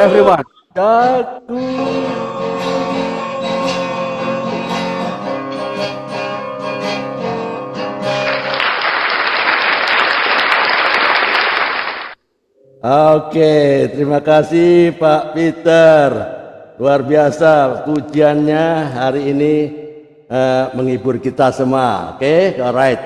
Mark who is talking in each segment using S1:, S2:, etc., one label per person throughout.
S1: everyone. Daku. Oke, terima kasih Pak Peter. Luar biasa pujiannya hari ini menghibur kita semua. Oke, alright,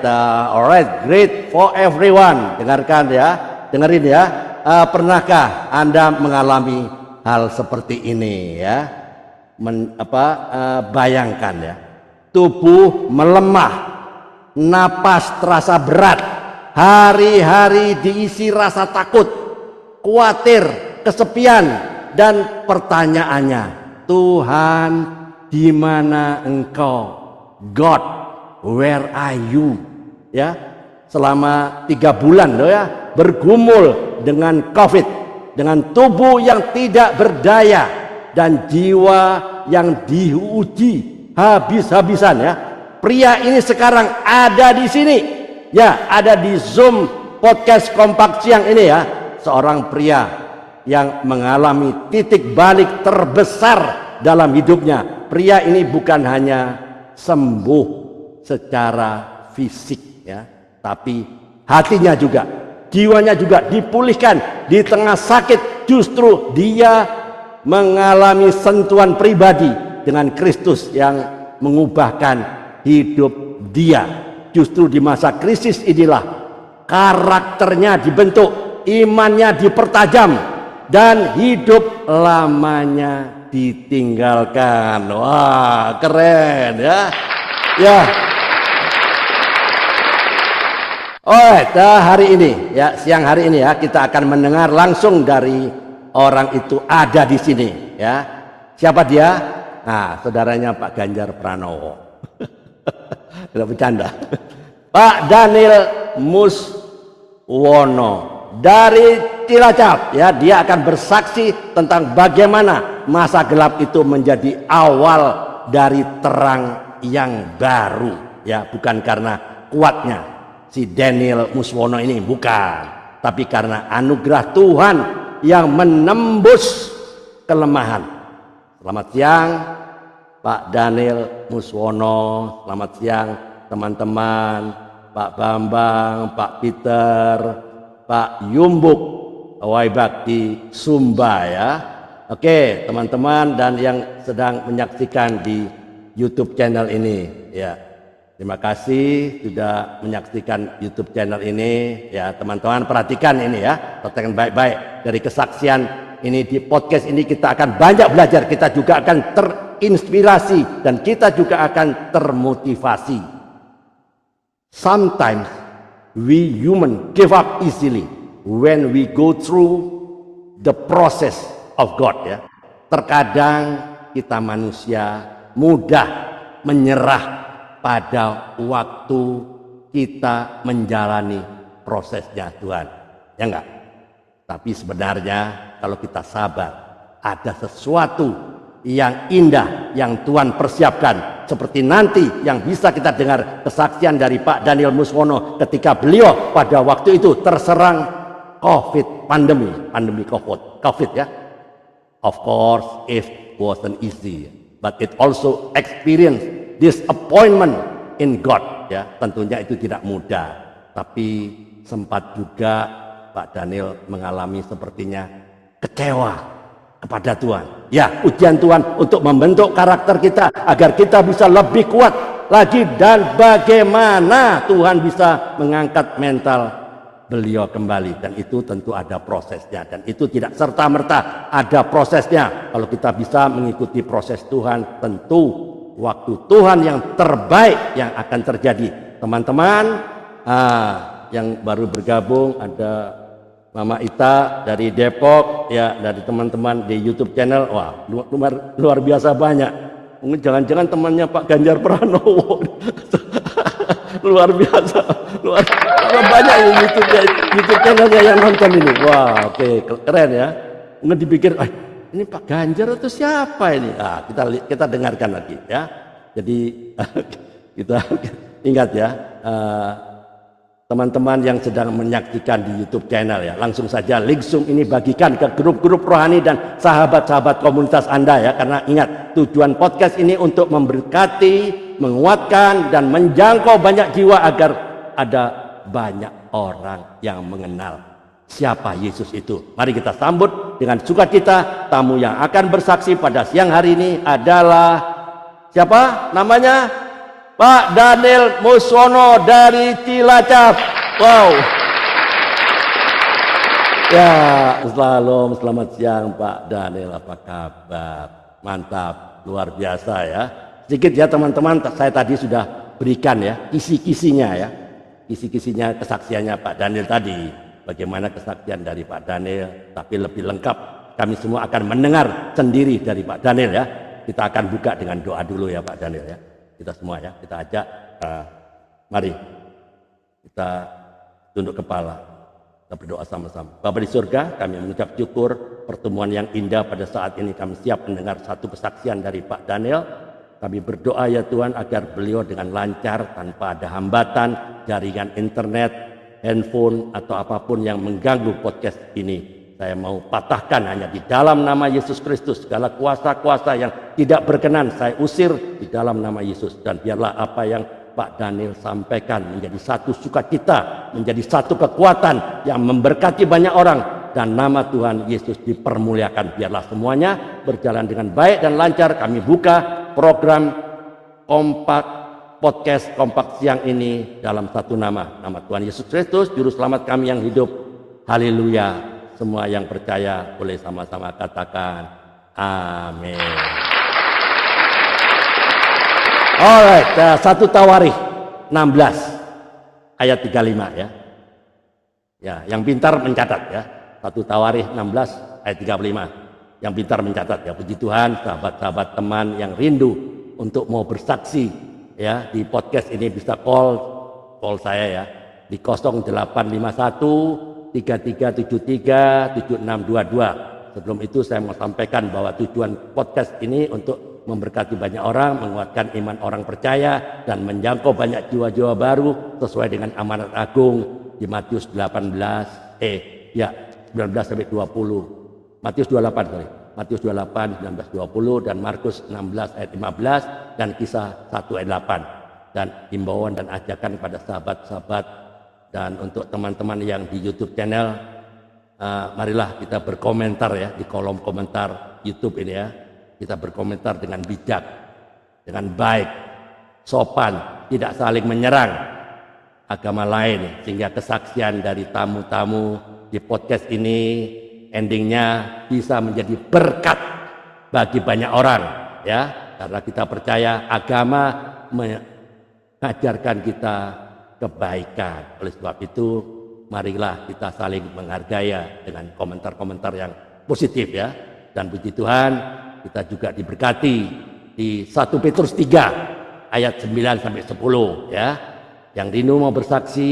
S1: great for everyone. Dengarkan ya, dengerin ya. Pernahkah Anda mengalami hal seperti ini ya? Bayangkan ya, tubuh melemah, napas terasa berat, hari-hari diisi rasa takut, khawatir, kesepian, dan pertanyaannya, Tuhan, di mana Engkau? God, where are you? Ya, selama 3 bulan loh ya, bergumul dengan COVID, dengan tubuh yang tidak berdaya dan jiwa yang diuji habis-habisan ya. Pria ini sekarang ada di sini, ya, ada di Zoom podcast Kompak Siang ini ya. Seorang pria yang mengalami titik balik terbesar dalam hidupnya. Pria ini bukan hanya sembuh secara fisik ya, tapi hatinya juga, jiwanya juga dipulihkan. Di tengah sakit justru dia mengalami sentuhan pribadi dengan Kristus yang mengubahkan hidup dia. Justru di masa krisis inilah karakternya dibentuk, imannya dipertajam, dan hidup lamanya ditinggalkan. Wah, keren ya. Ya. Hari ini ya, siang hari ini ya, kita akan mendengar langsung dari orang itu ada di sini ya. Siapa dia? Nah, saudaranya Pak Ganjar Pranowo. Tidak bercanda. Pak Daniel Muswono dari Cilacap ya, dia akan bersaksi tentang bagaimana masa gelap itu menjadi awal dari terang yang baru ya, bukan karena kuatnya si Daniel Muswono ini, bukan, tapi karena anugerah Tuhan yang menembus kelemahan. Selamat siang Pak Daniel Muswono, selamat siang teman-teman, Pak Bambang, Pak Peter, Pak Yumbuk Waibak di Sumba ya. Oke teman-teman dan yang sedang menyaksikan di YouTube channel ini ya, terima kasih sudah menyaksikan YouTube channel ini ya. Teman-teman perhatikan ini ya, perhatikan baik-baik. Dari kesaksian ini di podcast ini kita akan banyak belajar, kita juga akan terinspirasi dan kita juga akan termotivasi. Sometimes we human give up easily when we go through the process of God ya. Terkadang kita manusia mudah menyerah pada waktu kita menjalani prosesnya Tuhan. Ya enggak? Tapi sebenarnya kalau kita sabar, ada sesuatu yang indah yang Tuhan persiapkan, seperti nanti yang bisa kita dengar kesaksian dari Pak Daniel Muswono ketika beliau pada waktu itu terserang COVID, pandemi COVID ya. Of course it wasn't easy, but it also experienced disappointment in God ya. Tentunya itu tidak mudah, tapi sempat juga Pak Daniel mengalami sepertinya kecewa kepada Tuhan. Ya, ujian Tuhan untuk membentuk karakter kita agar kita bisa lebih kuat lagi, dan bagaimana Tuhan bisa mengangkat mental beliau kembali, dan itu tentu ada prosesnya, dan itu tidak serta-merta, ada prosesnya. Kalau kita bisa mengikuti proses Tuhan, tentu waktu Tuhan yang terbaik yang akan terjadi. Teman-teman yang baru bergabung, ada Mama Ita dari Depok ya, dari teman-teman di YouTube channel, wah luar biasa banyak. Mungkin jangan-jangan temannya Pak Ganjar Pranowo. luar biasa banyak YouTube channelnya yang nonton ini. Wah, oke, keren ya. Mungkin dipikir, ini Pak Ganjar atau siapa ini? Kita dengarkan lagi ya. Jadi kita ingat ya, teman-teman yang sedang menyaksikan di YouTube channel ya, langsung saja link Zoom ini bagikan ke grup-grup rohani dan sahabat-sahabat komunitas Anda ya, karena ingat tujuan podcast ini untuk memberkati, menguatkan dan menjangkau banyak jiwa agar ada banyak orang yang mengenal siapa Yesus itu. Mari kita sambut dengan sukacita tamu yang akan bersaksi pada siang hari ini adalah siapa namanya? Pak Daniel Muswono dari Cilacap. Wow. Ya, selamat siang Pak Daniel, apa kabar? Mantap, luar biasa ya. Sedikit ya teman-teman, saya tadi sudah berikan ya kisi-kisinya ya. Kisi-kisinya kesaksiannya Pak Daniel tadi. Bagaimana kesaksian dari Pak Daniel, tapi lebih lengkap kami semua akan mendengar sendiri dari Pak Daniel ya. Kita akan buka dengan doa dulu ya Pak Daniel ya. Kita semua ya, kita ajak, mari kita tunduk kepala, kita berdoa sama-sama. Bapa di surga, kami mengucap syukur pertemuan yang indah pada saat ini. Kami siap mendengar satu kesaksian dari Pak Daniel. Kami berdoa ya Tuhan agar beliau dengan lancar, tanpa ada hambatan, jaringan internet, handphone atau apapun yang mengganggu podcast ini. Saya mau patahkan hanya di dalam nama Yesus Kristus. Segala kuasa-kuasa yang tidak berkenan saya usir di dalam nama Yesus. Dan biarlah apa yang Pak Daniel sampaikan menjadi satu sukacita, menjadi satu kekuatan yang memberkati banyak orang. Dan nama Tuhan Yesus dipermuliakan. Biarlah semuanya berjalan dengan baik dan lancar. Kami buka program Kompak Podcast Kompak siang ini dalam satu nama. Nama Tuhan Yesus Kristus, Juru Selamat kami yang hidup. Haleluya. Semua yang percaya boleh sama-sama katakan amin. Alright, 1 Tawarikh 16 ayat 35 ya. Ya, yang pintar mencatat ya. 1 Tawarikh 16 ayat 35. Yang pintar mencatat ya. Puji Tuhan, sahabat-sahabat teman yang rindu untuk mau bersaksi ya di podcast ini bisa call saya ya di 0851 3373 7622. Sebelum itu saya mau sampaikan bahwa tujuan podcast ini untuk memberkati banyak orang, menguatkan iman orang percaya dan menjangkau banyak jiwa-jiwa baru sesuai dengan amanat agung di Matius 19 sampai 20. Matius 28 sorry. Matius 28 19 20 dan Markus 16 ayat 15 dan Kisah 1 ayat 8. Dan himbauan dan ajakan kepada sahabat-sahabat dan untuk teman-teman yang di YouTube channel, marilah kita berkomentar ya di kolom komentar YouTube ini ya. Kita berkomentar dengan bijak, dengan baik, sopan, tidak saling menyerang agama lain, sehingga kesaksian dari tamu-tamu di podcast ini endingnya bisa menjadi berkat bagi banyak orang ya. Karena kita percaya agama mengajarkan kita kebaikan. Oleh sebab itu marilah kita saling menghargai dengan komentar-komentar yang positif ya. Dan puji Tuhan kita juga diberkati di 1 Petrus 3 ayat 9 sampai 10 ya. Yang rindu mau bersaksi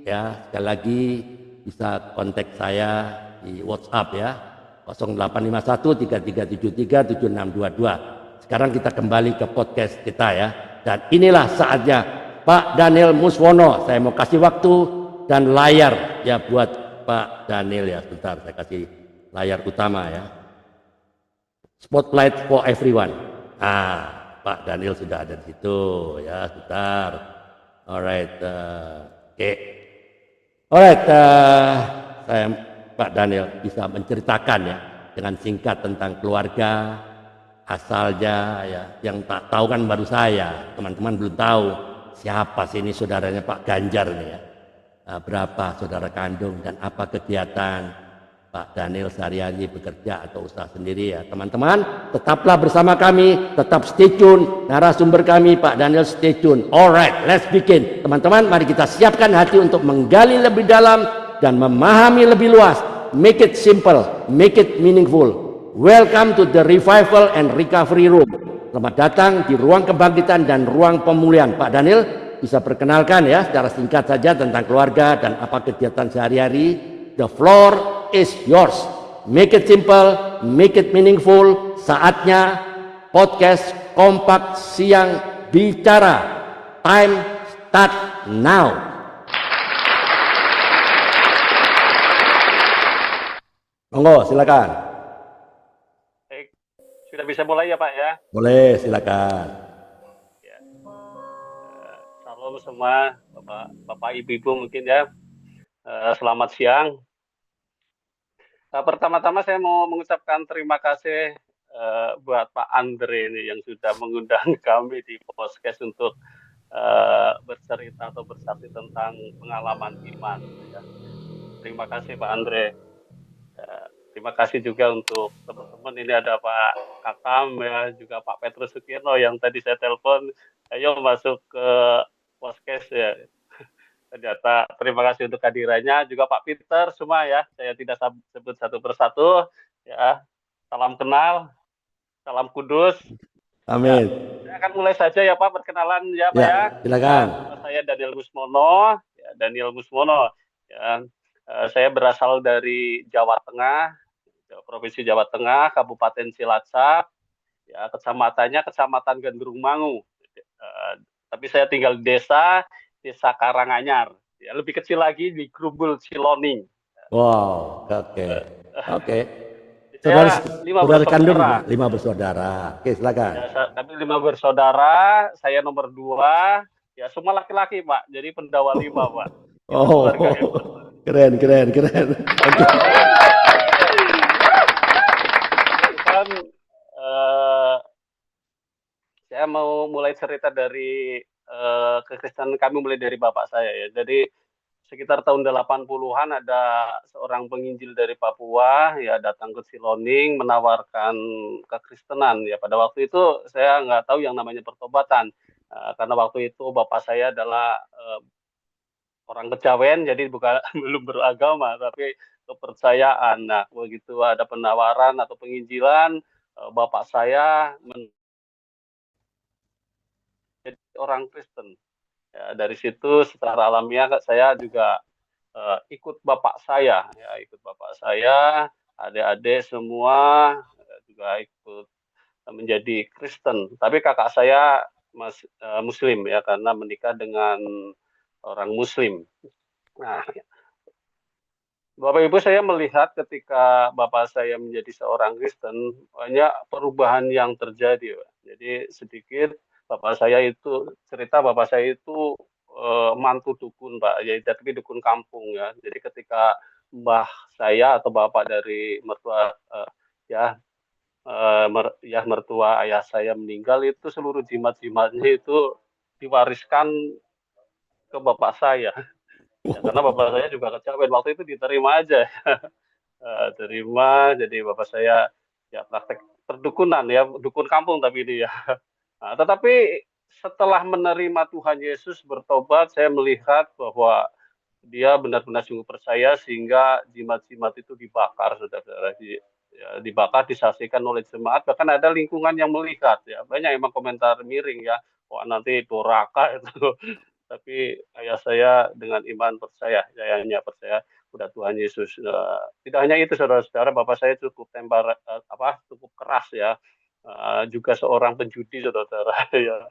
S1: ya, sekali lagi bisa kontak saya di WhatsApp ya 0851 3373 7622. Sekarang kita kembali ke podcast kita ya. Dan inilah saatnya Pak Daniel Muswono, saya mau kasih waktu dan layar ya buat Pak Daniel ya. Sebentar saya kasih layar utama ya. Spotlight for everyone. Pak Daniel sudah ada di situ ya. Sebentar. Alright. Oke. Alright. Saya Pak Daniel bisa menceritakan ya dengan singkat tentang keluarga asalnya ya. Yang tak tahu kan baru saya. Teman-teman belum tahu. Siapa sih ini saudaranya Pak Ganjar nih ya? Berapa saudara kandung dan apa kegiatan Pak Daniel sehari-hari bekerja atau usaha sendiri ya. Teman-teman tetaplah bersama kami, tetap stay tune. Narasumber kami Pak Daniel stay tune. Alright, let's begin. Teman-teman mari kita siapkan hati untuk menggali lebih dalam dan memahami lebih luas. Make it simple, make it meaningful. Welcome to the Revival and Recovery Room. Selamat datang di ruang kebangkitan dan ruang pemulihan. Pak Daniel bisa perkenalkan ya secara singkat saja tentang keluarga dan apa kegiatan sehari-hari. The floor is yours. Make it simple, make it meaningful. Saatnya podcast Kompak Siang Bicara. Time start now. Monggo, silakan.
S2: Baik, sudah bisa mulai ya Pak ya?
S1: Boleh, silakan.
S2: Ya, salam semua Bapak, Bapak Ibu-ibu mungkin ya. Selamat siang. Pertama-tama saya mau mengucapkan terima kasih buat Pak Andre ini yang sudah mengundang kami di podcast untuk bercerita atau bersaksi tentang pengalaman iman. Ya. Terima kasih Pak Andre. Terima kasih juga untuk teman-teman. Ini ada Pak Kakam ya, juga Pak Petrus Sukirno yang tadi saya telepon. Ayo masuk ke podcast ya. Ternyata terima kasih untuk kehadirannya juga Pak Peter semua ya. Saya tidak sebut satu persatu ya. Salam kenal, salam kudus. Ya,
S1: Amin.
S2: saya akan mulai saja ya Pak perkenalan ya Pak
S1: Ya,
S2: ya.
S1: silakan.
S2: Nama saya Daniel Musmono, ya, Daniel Musmono. Ya, saya berasal dari Jawa Tengah, Provinsi Jawa Tengah, Kabupaten Cilacap, ya kecamatannya Kecamatan Gandrung Mangu. Tapi saya tinggal di Desa Karanganyar. Ya, lebih kecil lagi di Grubul Ciloning.
S1: Wow, oke. Oke. Saudara,
S2: Saya lima
S1: saudara kandung
S2: bersaudara.
S1: 5 bersaudara. Oke, silakan.
S2: Ya, kami 5 bersaudara. Saya nomor 2. Ya, semua laki-laki, Pak. Jadi pendawa 5, Pak. Kita keluarga hebat.
S1: Oh, keren, keren, keren. Oke.
S2: Kan saya mau mulai cerita dari kekristenan kami mulai dari bapak saya ya. Jadi sekitar tahun 80-an ada seorang penginjil dari Papua ya datang ke Siloning menawarkan kekristenan ya. Pada waktu itu saya nggak tahu yang namanya pertobatan. Karena waktu itu bapak saya adalah orang kejawen jadi bukan belum beragama tapi kepercayaan. Nah, begitu ada penawaran atau penginjilan bapak saya menjadi orang Kristen. Ya, dari situ secara alamiah saya juga ikut bapak saya, ya ikut bapak saya, adik-adik semua juga ikut menjadi Kristen. Tapi kakak saya Muslim ya karena menikah dengan orang Muslim. Nah, Bapak Ibu saya melihat ketika bapak saya menjadi seorang Kristen banyak perubahan yang terjadi, Pak. Jadi sedikit bapak saya itu cerita bapak saya itu mantu dukun, Pak. Ya, tapi dukun kampung ya. Jadi ketika mbah saya atau bapak dari mertua ya ya mertua ayah saya meninggal itu seluruh jimat-jimatnya itu diwariskan ke bapak saya. Ya, karena bapak saya juga kecapean waktu itu diterima aja. Terima jadi bapak saya ya praktek perdukunan ya dukun kampung tapi ini ya. Nah, tetapi setelah menerima Tuhan Yesus bertobat saya melihat bahwa dia benar-benar sungguh percaya sehingga jimat-jimat itu dibakar saudara-saudara ya, dibakar disaksikan oleh jemaat bahkan ada lingkungan yang melihat ya banyak emang komentar miring ya wah nanti doraka itu tapi ayah saya dengan iman percaya, ayahnya percaya udah Tuhan Yesus. Tidak hanya itu saudara-saudara, bapak saya cukup cukup keras ya, juga seorang penjudi saudara-saudara ya.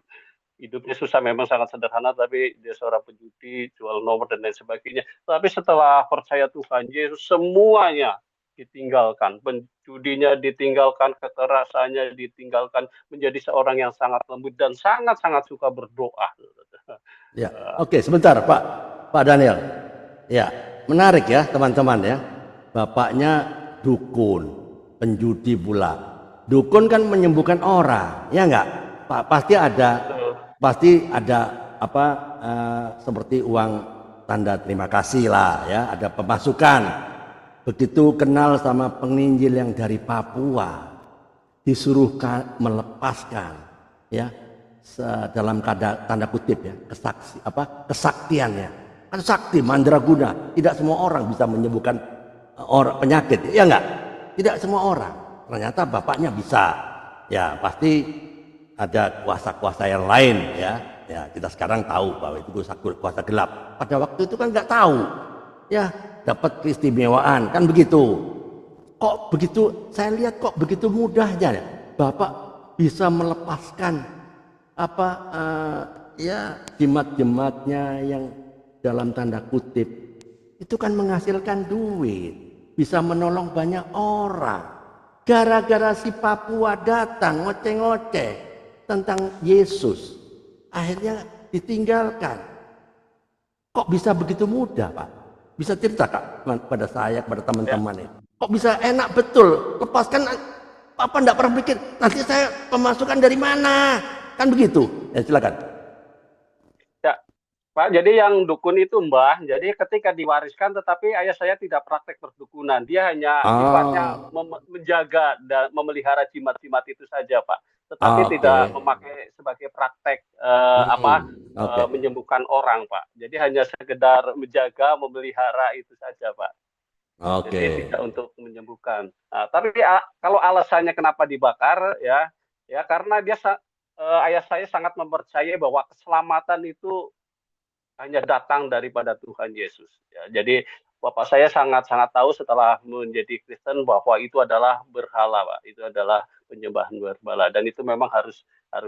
S2: Hidupnya susah memang sangat sederhana tapi dia seorang penjudi jual nomor dan lain sebagainya tapi setelah percaya Tuhan Yesus semuanya ditinggalkan penjudinya ditinggalkan kekerasannya ditinggalkan menjadi seorang yang sangat lembut dan sangat-sangat suka berdoa.
S1: Ya, oke, sebentar, Pak. Pak Daniel. Ya, menarik ya, teman-teman ya. Bapaknya dukun, penjudi pula. Dukun kan menyembuhkan orang, ya enggak? Pak, pasti ada apa seperti uang tanda terima kasih lah ya, ada pemasukan. Begitu kenal sama penginjil yang dari Papua, disuruh melepaskan ya dalam tanda kutip ya kesaktiannya kan sakti mandraguna tidak semua orang bisa menyembuhkan orang penyakit ya enggak tidak semua orang ternyata bapaknya bisa ya pasti ada kuasa-kuasa yang lain ya kita sekarang tahu bahwa itu kuasa gelap pada waktu itu kan nggak tahu ya dapat keistimewaan kan begitu kok begitu saya lihat kok begitu mudahnya ya bapak bisa melepaskan ya jimat-jimatnya yang dalam tanda kutip itu kan menghasilkan duit bisa menolong banyak orang. Gara-gara si Papua datang ngoceh-ngoceh tentang Yesus, akhirnya ditinggalkan. Kok bisa begitu mudah, Pak? Bisa cerita, Kak, pada saya, kepada teman-teman ini. Kok bisa enak betul? Lepaskan, Papa enggak pernah pikir, nanti saya pemasukan dari mana? Kan begitu. Ya, silakan.
S2: Ya, Pak, jadi yang dukun itu Mbah, jadi ketika diwariskan tetapi ayah saya tidak praktek perdukunan. Dia hanya sifatnya
S1: Oh,
S2: menjaga dan memelihara jimat-jimat itu saja, Pak. Tetapi
S1: oke.
S2: tidak memakai sebagai praktek
S1: Oke.
S2: menyembuhkan orang, Pak. Jadi hanya sekedar menjaga, memelihara itu saja, Pak.
S1: Oke.
S2: Jadi tidak untuk menyembuhkan. Nah, tapi kalau alasannya kenapa dibakar ya, ya karena ayah saya sangat mempercayai bahwa keselamatan itu hanya datang daripada Tuhan Yesus. Ya, jadi Bapak saya sangat-sangat tahu setelah menjadi Kristen bahwa itu adalah berhala, Pak. Itu adalah penyembahan berhala dan itu memang harus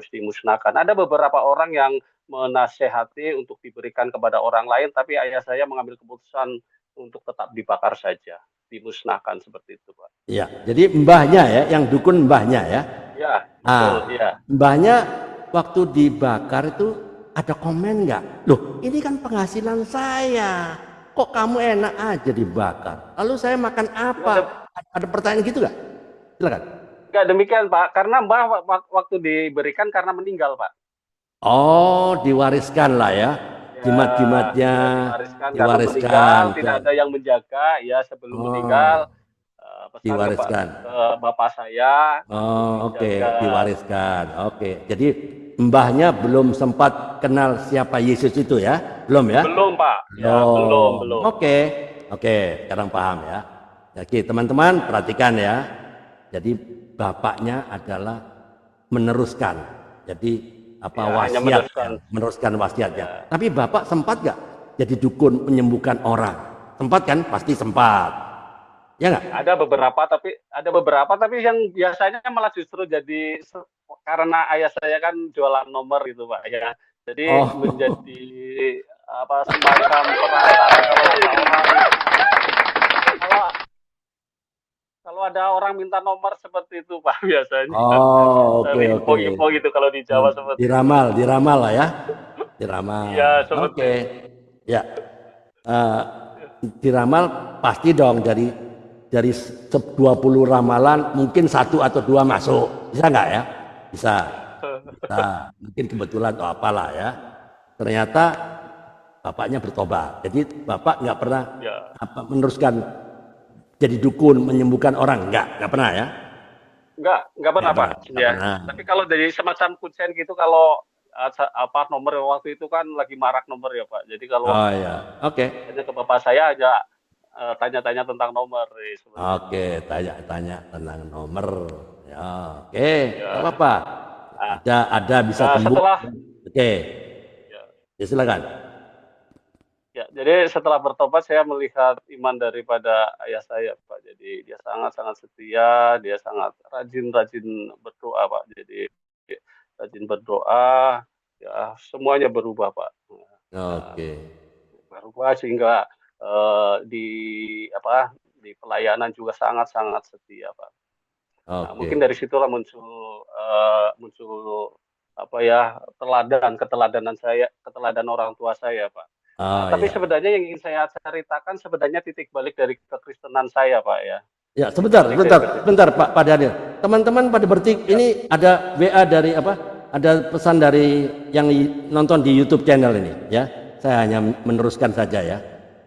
S2: dimusnahkan. Ada beberapa orang yang menasehati untuk diberikan kepada orang lain, tapi ayah saya mengambil keputusan untuk tetap dibakar saja, dimusnahkan seperti itu, Pak.
S1: Ya, jadi mbahnya ya, yang dukun mbahnya ya.
S2: Ya, betul,
S1: Ah,
S2: ya.
S1: mbahnya waktu dibakar itu ada komen nggak? Loh, ini kan penghasilan saya. Kok kamu enak aja dibakar? Lalu saya makan
S2: Nggak
S1: apa? Ada pertanyaan gitu nggak? Silakan.
S2: nggak demikian, Pak. Karena Mbah waktu diberikan karena meninggal, Pak.
S1: Oh, diwariskan lah ya.
S2: Ya,
S1: Jimat-jimatnya
S2: ya diwariskan karena meninggal,
S1: diwariskan.
S2: tidak ada yang menjaga. Ya, sebelum meninggal
S1: Oh,
S2: pesan
S1: diwariskan.
S2: ke bapak saya untuk
S1: Oh, oke,
S2: dijaga.
S1: diwariskan. Oke. Jadi mbahnya belum sempat kenal siapa Yesus itu ya? Belum ya?
S2: Belum, Pak. Ya, belum,
S1: Belum.
S2: belum.
S1: Oke. Oke, sekarang paham ya. Oke, teman-teman perhatikan ya. Jadi bapaknya adalah meneruskan. Jadi apa
S2: Ya, hanya
S1: wasiatnya,
S2: meneruskan.
S1: meneruskan wasiatnya.
S2: Ya,
S1: Tapi bapak sempat gak jadi dukun menyembuhkan orang? Sempat kan? Pasti sempat. Ya nggak?
S2: ada beberapa tapi yang biasanya malah justru karena ayah saya kan jualan nomor gitu, Pak, ya. Jadi
S1: Oh,
S2: menjadi apa semacam perantara kalau ada orang kalau kalau ada orang minta nomor seperti itu, Pak, biasanya.
S1: oh, oke, oke.
S2: Info-info gitu kalau di
S1: Hmm,
S2: Jawa seperti itu.
S1: diramal, diramal lah ya. Diramal.
S2: Iya, seperti
S1: Oke.
S2: itu.
S1: Ya, eh, diramal pasti dong dari 20 ramalan mungkin satu atau dua masuk. Bisa nggak ya? Bisa. Bisa. Mungkin kebetulan atau apalah ya. Ternyata bapaknya bertobat. Jadi bapak nggak pernah
S2: Ya,
S1: meneruskan jadi dukun menyembuhkan orang. Nggak pernah ya.
S2: nggak pernah, Pak.
S1: Nggak
S2: Ya,
S1: pernah.
S2: tapi kalau dari semacam kucing gitu, kalau apa nomor waktu itu kan lagi marak nomor ya, Pak. Jadi kalau
S1: Oh ya, oke.
S2: tanya ke bapak saya aja tanya-tanya tentang nomor seperti itu.
S1: Oke, tanya-tanya tentang nomor. Ya, oke, nggak
S2: Ya,
S1: apa-apa.
S2: nah,
S1: Ada bisa sembuh.
S2: setelah
S1: Oke,
S2: ya,
S1: ya silakan.
S2: ya, jadi setelah bertobat saya melihat iman daripada ayah saya, Pak. Jadi dia sangat-sangat setia, dia sangat rajin-rajin berdoa, Pak. Jadi rajin berdoa, ya semuanya berubah, Pak. Nah,
S1: Oke,
S2: berubah sehingga di apa di pelayanan juga sangat-sangat setia, Pak. Nah,
S1: oke.
S2: mungkin dari situlah muncul muncul apa ya keteladanan saya, keteladan orang tua saya, Pak.
S1: Oh
S2: Tapi
S1: ya,
S2: sebenarnya yang ingin saya ceritakan sebenarnya titik balik dari kekristenan saya, Pak, ya.
S1: ya
S2: Titik
S1: sebentar,
S2: balik dari
S1: sebentar,
S2: kekristenan.
S1: sebentar Pak Daniel. Teman-teman pada bertik
S2: Ya,
S1: ini ada WA dari apa? Ada pesan dari yang nonton di YouTube channel ini, ya. Saya hanya meneruskan saja ya.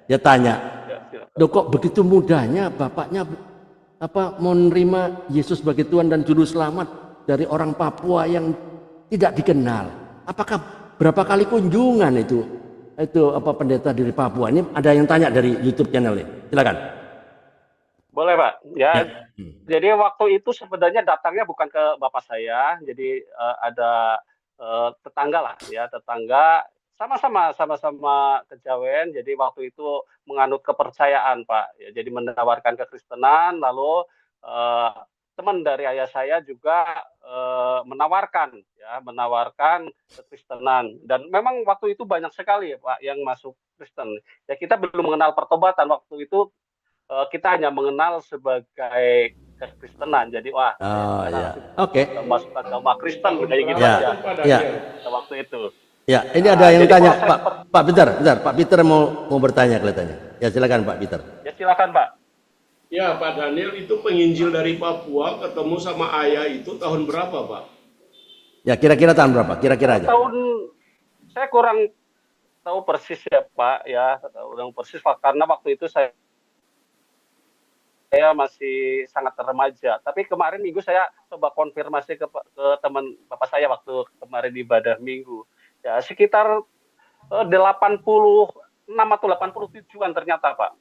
S1: Dia tanya,
S2: ya, silakan.
S1: "Loh kok begitu mudahnya bapaknya apa menerima Yesus sebagai Tuhan dan Juru Selamat dari orang Papua yang tidak dikenal? Apakah berapa kali kunjungan itu apa pendeta dari Papua? Ini ada yang tanya dari YouTube channel ini. Silakan.
S2: Boleh, Pak.
S1: Ya.
S2: Ya, jadi waktu itu sebenarnya datangnya bukan ke bapak saya, jadi ada tetangga lah, ya tetangga sama-sama kejawen. Jadi waktu itu menganut kepercayaan, Pak. Ya, jadi menawarkan kekristenan, lalu eh, teman dari ayah saya juga menawarkan kekristenan. Dan memang waktu itu banyak sekali, Pak, yang masuk Kristen. Ya kita belum mengenal pertobatan waktu itu. kita hanya mengenal sebagai kekristenan. Jadi wah, saya
S1: Oh
S2: sekarang
S1: ya, oke.
S2: masuk agama Kristen kayak gitu
S1: Ya,
S2: aja
S1: ya,
S2: pada waktu itu.
S1: ya. Ini ada
S2: Nah,
S1: yang
S2: jadi
S1: tanya,
S2: proses
S1: Pak. Pak Peter, bentar. Pak Peter mau bertanya kelihatannya. Ya silakan Pak Peter.
S2: ya silakan Pak.
S3: Ya, Pak Daniel itu penginjil dari Papua ketemu sama ayah itu tahun berapa, Pak?
S1: Ya kira-kira tahun berapa? Kira-kira aja.
S2: Tahun saya kurang tahu persis ya Pak ya, kurang persis Pak karena waktu itu saya masih sangat remaja. Tapi kemarin minggu saya coba konfirmasi ke teman bapak saya waktu kemarin ibadah minggu. Ya sekitar 86 atau 87-an ternyata Pak.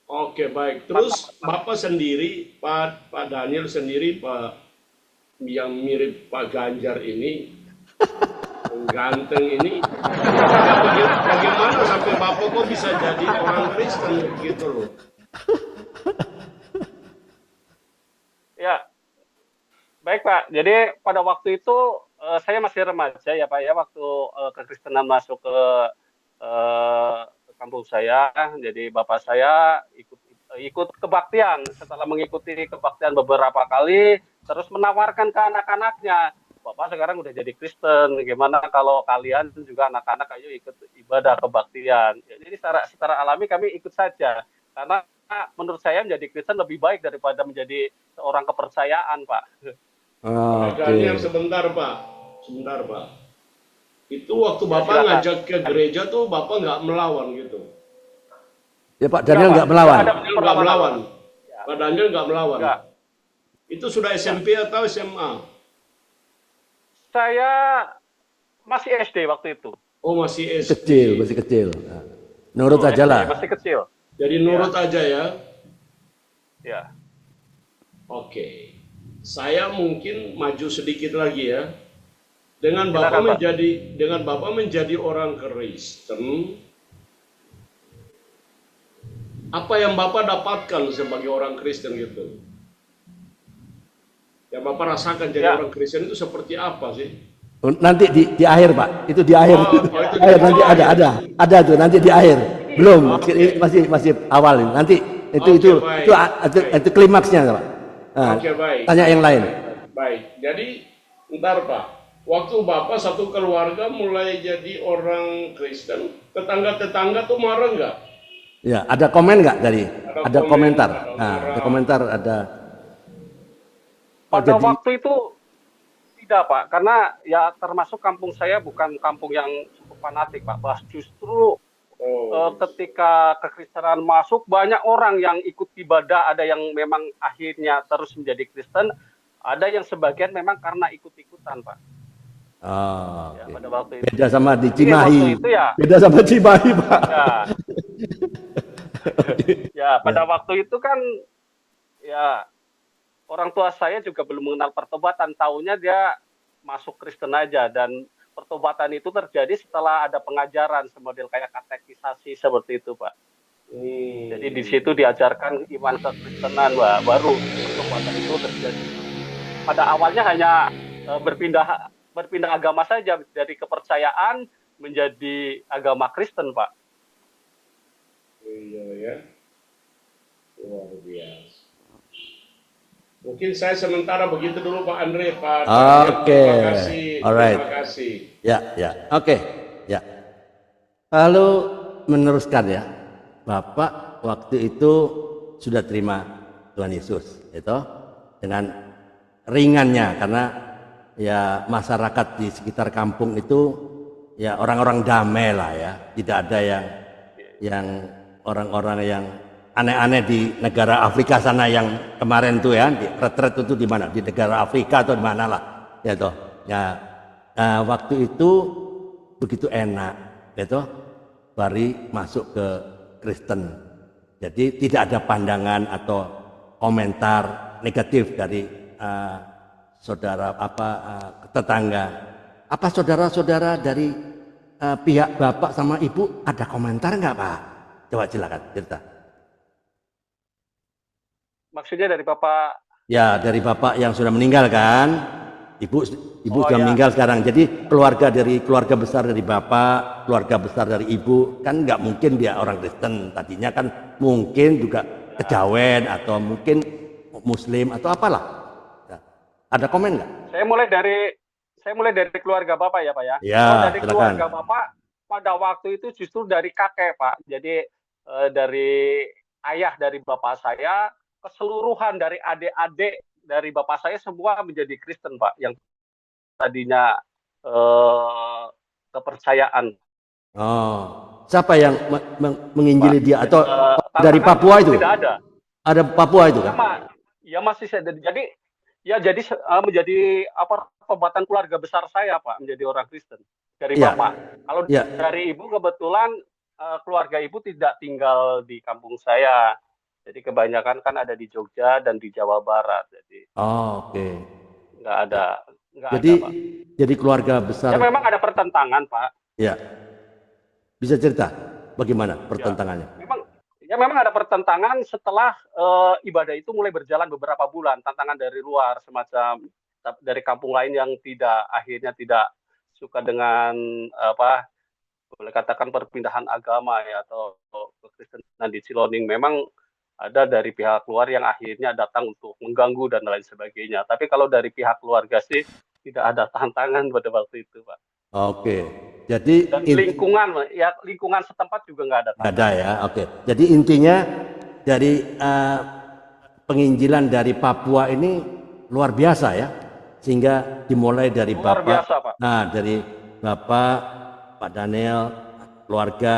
S3: Oke, baik. Terus Bapak sendiri, Pak Daniel sendiri, Pak yang mirip Pak Ganjar ini, yang ganteng ini, bagaimana sampai Bapak kok bisa jadi orang Kristen gitu loh?
S2: Ya, baik Pak. Jadi pada waktu itu saya masih remaja ya Pak ya waktu kekristenan masuk ke kampung saya. Jadi bapak saya ikut kebaktian. Setelah mengikuti kebaktian beberapa kali, terus menawarkan ke anak-anaknya, Bapak sekarang udah jadi Kristen. Gimana kalau kalian juga anak-anak ayo ikut ibadah kebaktian? Ya, jadi secara alami kami ikut saja. Karena menurut saya menjadi Kristen lebih baik daripada menjadi seorang kepercayaan, Pak.
S3: Pak
S1: Oke.
S3: Daniel sebentar, Pak. Sebentar, Pak. Itu waktu
S2: Ya,
S3: Bapak
S2: silakan.
S3: ngajak ke gereja tuh Bapak nggak melawan gitu.
S1: Ya Pak Daniel nggak melawan.
S2: Nggak ada
S3: Daniel nggak melawan.
S2: Ya.
S3: Pak Daniel nggak melawan.
S2: Enggak.
S3: Itu sudah SMP atau SMA?
S2: Saya masih SD waktu itu.
S3: Oh, masih SD.
S1: Kecil, masih kecil. Nah, nurut aja
S2: SD,
S1: lah.
S2: masih kecil.
S3: Jadi nurut aja ya.
S2: Ya.
S3: Oke. Saya mungkin maju sedikit lagi ya. Dengan
S2: Silakan, Pak.
S3: Dengan Bapak menjadi orang Kristen, apa yang Bapak dapatkan sebagai orang Kristen gitu? Yang Bapak rasakan jadi
S2: Ya.
S3: orang Kristen itu seperti apa sih?
S1: Nanti di akhir Pak. Itu di akhir.
S3: Oh, itu di
S1: Akhir, nanti
S3: akhir.
S1: ada tuh nanti di akhir. Belum,
S3: Oke.
S1: masih awal ini. Nanti
S3: Oke, baik.
S1: itu klimaksnya Pak. Nah,
S3: Oke, baik.
S1: tanya yang lain.
S3: Baik. Jadi, ntar Pak. Waktu Bapak satu keluarga mulai jadi orang Kristen, tetangga-tetangga tuh marah nggak?
S1: Ya, ada komen nggak dari?
S3: Ada
S1: Ada
S3: komen,
S1: komentar.
S3: ada
S1: Nah, ada
S3: marah.
S1: komentar, ada. Oh,
S2: Pada
S1: jadi
S2: waktu itu tidak Pak, karena ya termasuk kampung saya bukan kampung yang cukup fanatik Pak. Bah, justru
S3: Oh,
S2: ketika kekristenan masuk banyak orang yang ikut ibadah, ada yang memang akhirnya terus menjadi Kristen, ada yang sebagian memang karena ikut-ikutan Pak.
S1: oh,
S2: Ya,
S1: oke.
S2: pada waktu itu.
S1: Beda sama di
S2: Jadi waktu
S1: Cimahi.
S2: itu ya.
S1: Beda sama Cimahi, Pak.
S2: Ya, ya pada waktu itu kan ya orang tua saya juga belum mengenal pertobatan, taunya dia masuk Kristen aja dan pertobatan itu terjadi setelah ada pengajaran semodel kayak katekisasi seperti itu, Pak. Jadi di situ diajarkan iman kekristenan, Pak. Baru pertobatan itu terjadi. Pada awalnya hanya berpindah agama saja dari kepercayaan menjadi agama Kristen, Pak.
S3: iya ya. Luar biasa. Mungkin saya sementara begitu dulu Pak Andre, Pak.
S1: Oke.
S3: Terima kasih.
S1: Alright.
S3: Terima kasih.
S1: Ya, ya. Oke. Ya. Lalu meneruskan ya. Bapak waktu itu sudah terima Tuhan Yesus, itu dengan ringannya karena ya masyarakat di sekitar kampung itu ya orang-orang damai lah ya. Tidak ada yang orang-orang yang aneh-aneh di negara Afrika sana yang kemarin tuh ya, di retret itu di mana? Di negara Afrika atau di mana lah, ya toh. Ya, waktu itu begitu enak, ya toh, Bari masuk ke Kristen. Jadi tidak ada pandangan atau komentar negatif dari saudara tetangga. Apa saudara-saudara dari pihak bapak sama ibu ada komentar nggak Pak? Coba silakan cerita.
S2: Maksudnya dari Bapak
S1: Ya, dari bapak yang sudah meninggal kan? Ibu ibu
S2: Oh
S1: sudah
S2: ya,
S1: meninggal sekarang. Jadi keluarga besar dari bapak, keluarga besar dari ibu kan nggak mungkin dia orang Kristen. Tadinya kan mungkin juga
S2: ya.
S1: kejawen atau mungkin Muslim atau apalah. Ya. Ada komen nggak?
S2: Saya mulai dari keluarga Bapak ya, Pak ya.
S1: Ya,
S2: Kalau dari
S1: silakan.
S2: keluarga Bapak pada waktu itu justru dari kakek, Pak. Jadi dari ayah dari bapak saya, keseluruhan dari adik-adik dari bapak saya semua menjadi Kristen, Pak. Yang tadinya eh, kepercayaan,
S1: Oh, siapa yang
S2: Pak.
S1: menginjili dia
S2: Jadi,
S1: atau dari
S2: tantangan
S1: Papua itu?
S2: tidak ada.
S1: Ada Papua itu
S2: Ya,
S1: kan?
S2: ya masih saya jadi ya jadi menjadi apa perbuatan keluarga besar saya Pak menjadi orang Kristen dari
S1: Iya,
S2: bapak. Kalau
S1: iya.
S2: dari ibu kebetulan keluarga ibu tidak tinggal di kampung saya. Jadi kebanyakan kan ada di Jogja dan di Jawa Barat. Jadi
S1: Oh, oke.
S2: nggak ada nggak
S1: Jadi
S2: ada Pak.
S1: jadi keluarga besar.
S2: Ya memang ada pertentangan Pak.
S1: Ya, bisa cerita bagaimana
S2: Ya
S1: pertentangannya?
S2: memang ada pertentangan setelah ibadah itu mulai berjalan beberapa bulan. Tantangan dari luar semacam dari kampung lain yang akhirnya tidak suka dengan apa boleh katakan perpindahan agama ya atau kekristenan di Ciloning memang ada dari pihak luar yang akhirnya datang untuk mengganggu dan lain sebagainya. Tapi kalau dari pihak keluarga sih tidak ada tantangan pada waktu itu, Pak.
S1: Oke. Jadi
S2: Dan lingkungan setempat juga nggak ada
S1: nggak ada
S2: tantangan.
S1: ya. Oke. Jadi intinya dari penginjilan dari Papua ini luar biasa ya. Sehingga dimulai dari
S2: Luar
S1: Bapak.
S2: biasa, Pak.
S1: Nah, dari Bapak, Pak Daniel, keluarga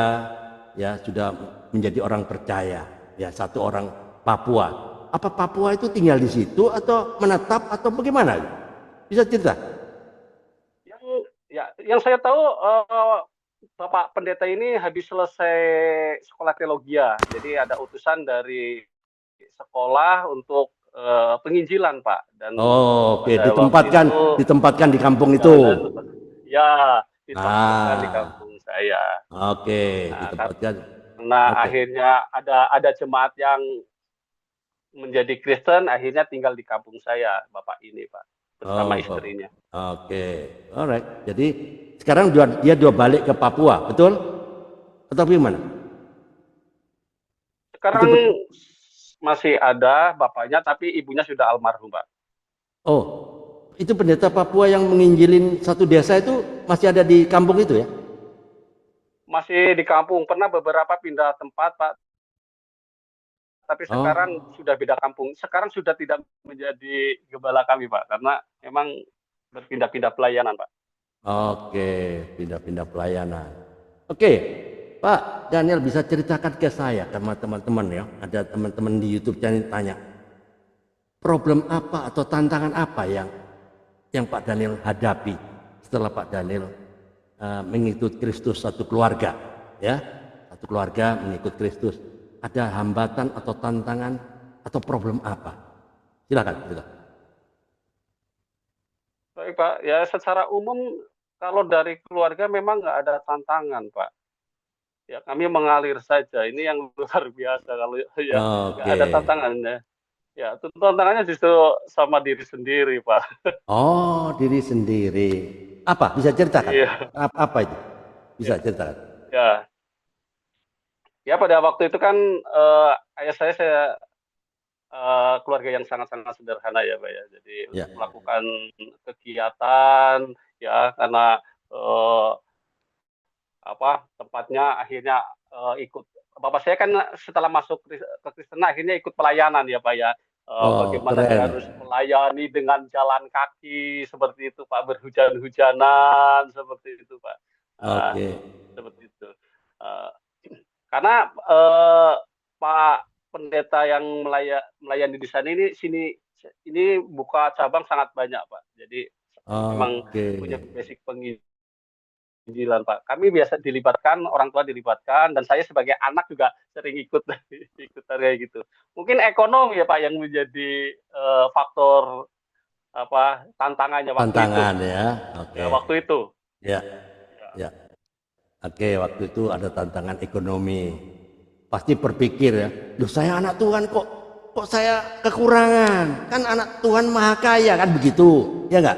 S1: ya sudah menjadi orang percaya. Ya, satu orang Papua. Apa Papua itu tinggal di situ atau menetap atau bagaimana? Bisa cerita?
S2: Yang saya tahu Bapak Pendeta ini habis selesai sekolah teologi ya. Jadi ada utusan dari sekolah untuk penginjilan, Pak. Dan
S1: Oh, oke,
S2: pada waktu itu
S1: ditempatkan di kampung
S2: ya,
S1: itu.
S2: ditempatkan di
S1: Ah,
S2: kampung saya.
S1: oke,
S2: Nah,
S1: ditempatkan.
S2: karena
S1: Oke.
S2: akhirnya ada jemaat yang menjadi Kristen, akhirnya tinggal di kampung saya, Bapak ini, Pak, bersama
S1: Oh,
S2: istrinya.
S1: oke, alright. Jadi sekarang dia dua balik ke Papua, betul? Atau gimana? Itu
S2: Sekarang masih ada bapaknya, tapi ibunya sudah almarhum, Pak.
S1: oh, itu pendeta Papua yang menginjilin satu desa itu masih ada di kampung itu ya?
S2: Masih di kampung, pernah beberapa pindah tempat, Pak. Tapi sekarang
S1: Oh,
S2: sudah beda kampung. Sekarang sudah tidak menjadi gembala kami, Pak, karena memang berpindah-pindah pelayanan, Pak.
S1: oke, pindah-pindah pelayanan. Oke, Pak Daniel bisa ceritakan ke saya sama teman-teman ya. Ada teman-teman di YouTube channel tanya, problem apa atau tantangan apa yang Pak Daniel hadapi setelah Pak Daniel mengikut Kristus satu keluarga, ya, satu keluarga mengikut Kristus. Ada hambatan atau tantangan atau problem apa? Silakan.
S2: Baik, Pak. Ya, secara umum kalau dari keluarga memang nggak ada tantangan, Pak. Ya, kami mengalir saja. Ini yang luar biasa kalau ya nggak
S1: Oke.
S2: ada tantangan ya. Ya, tantangannya justru sama diri sendiri, Pak.
S1: Oh, diri sendiri. Apa? Bisa ceritakan?
S2: Iya,
S1: Apa itu? Bisa ceritakan?
S2: ya. Ya, pada waktu itu kan ayah saya keluarga yang sangat-sangat sederhana ya, Pak ya. Jadi
S1: Ya.
S2: untuk melakukan kegiatan ya karena eh, tempatnya akhirnya ikut bapak saya kan setelah masuk ke Kristen akhirnya ikut pelayanan ya Pak ya.
S1: Oh,
S2: Bagaimana dia
S1: keren.
S2: harus melayani dengan jalan kaki seperti itu Pak, berhujan-hujanan seperti itu Pak. Eh,
S1: Oke.
S2: Seperti itu. Eh, karena Pak Pendeta yang melayani di sana ini buka cabang sangat banyak Pak. Jadi memang
S1: Oke.
S2: punya basic penginjilan Pak. Kami biasa dilibatkan, orang tua dilibatkan, dan saya sebagai anak juga sering ikut ikut kayak gitu. Mungkin ekonomi ya Pak yang menjadi faktor tantangannya waktu itu.
S1: Tantangan ya. Oke.
S2: Ya, waktu itu.
S1: Ya. Ya. Oke, waktu itu ada tantangan ekonomi. Pasti berpikir ya, loh saya anak Tuhan kok saya kekurangan? Kan anak Tuhan maha kaya kan begitu, ya enggak?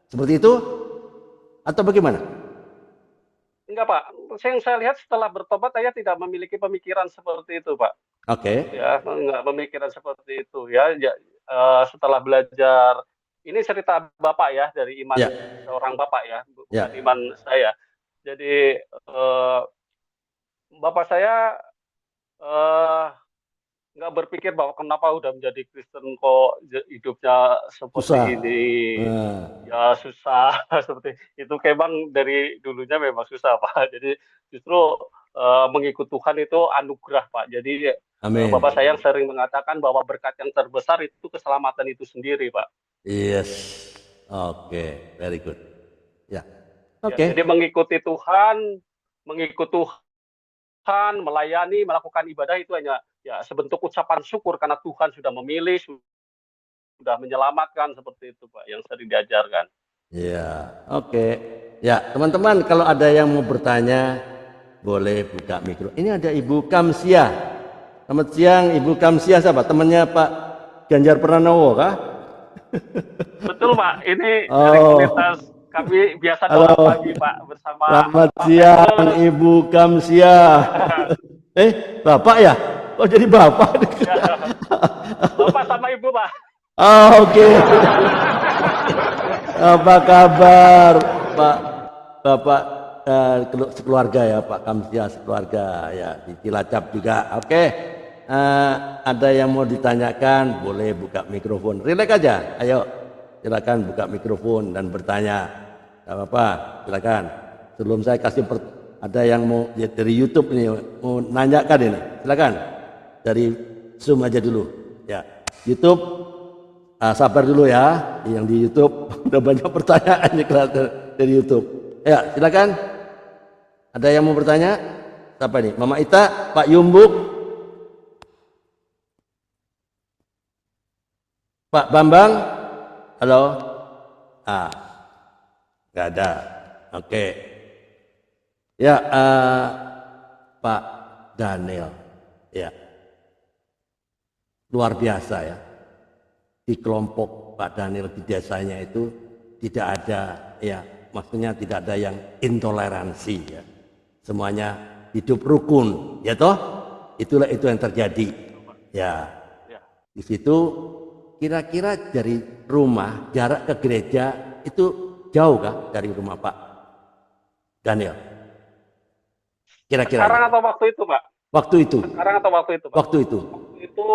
S1: Seperti itu atau bagaimana?
S2: Enggak, Pak. Yang saya lihat setelah bertobat saya tidak memiliki pemikiran seperti itu, Pak.
S1: Oke.
S2: Ya, enggak pemikiran seperti itu ya. Setelah belajar, ini cerita Bapak ya, dari iman
S1: Ya,
S2: seorang Bapak ya,
S1: ya.
S2: bukan iman saya. Jadi Bapak saya eh, nggak berpikir bahwa kenapa udah menjadi Kristen kok hidupnya seperti
S1: Susah.
S2: ini.
S1: Nah,
S2: Ya susah seperti itu. Memang dari dulunya memang susah, Pak. Jadi justru mengikut Tuhan itu anugerah, Pak. Jadi
S1: amin.
S2: Bapak saya yang sering mengatakan bahwa berkat yang terbesar itu keselamatan itu sendiri, Pak.
S1: Yes. Oke, very good. Ya.
S2: Ya, jadi
S1: Oke.
S2: mengikut Tuhan, melayani, melakukan ibadah itu hanya ya sebentuk ucapan syukur karena Tuhan sudah memilih, sudah menyelamatkan, seperti itu, Pak, yang sering diajarkan.
S1: Ya, oke. Ya, teman-teman kalau ada yang mau bertanya boleh buka mikro. Ini ada Ibu Kamsia. Selamat siang Ibu Kamsia, siapa? Temannya Pak Ganjar Pranowo kah?
S2: Betul, Pak. Ini dari
S1: Oh,
S2: komunitas kami biasa doa
S1: halo.
S2: pagi, Pak, bersama
S1: Selamat
S2: Pak
S1: siang
S2: Petrus.
S1: Ibu Kamsia. Bapak ya? Oh, jadi Bapak.
S2: Ya, Bapak sama Ibu, Pak.
S1: Oh, oke. Apa kabar Pak Bapak sekeluarga ya Pak Kamsia sekeluarga ya di Cilacap juga. Oke. Ada yang mau ditanyakan boleh buka mikrofon. Rileks aja. Ayo silakan buka mikrofon dan bertanya. Gak apa-apa, silakan. Sebelum saya kasih ada yang mau lihat dari YouTube ini mau nanyakan ini. Silakan. Dari Zoom aja dulu. Ya. YouTube sabar dulu ya, yang di YouTube udah banyak pertanyaan nih dari YouTube. Ya, silakan. Ada yang mau bertanya? Siapa nih? Mama Ita, Pak Yumbuk, Pak Bambang. Halo. Nggak ada. Oke. Ya, Pak Daniel. Ya, luar biasa ya. Di kelompok Pak Daniel di desanya itu tidak ada ya, maksudnya tidak ada yang intoleransi ya. Semuanya hidup rukun, ya toh? Itulah itu yang terjadi. Ya. Di situ kira-kira dari rumah jarak ke gereja itu jauh kah dari rumah Pak Daniel? Kira-kira
S2: Sekarang atau waktu itu, Pak?
S1: waktu itu.
S2: Sekarang atau waktu itu, Pak?
S1: Waktu itu.
S2: Waktu itu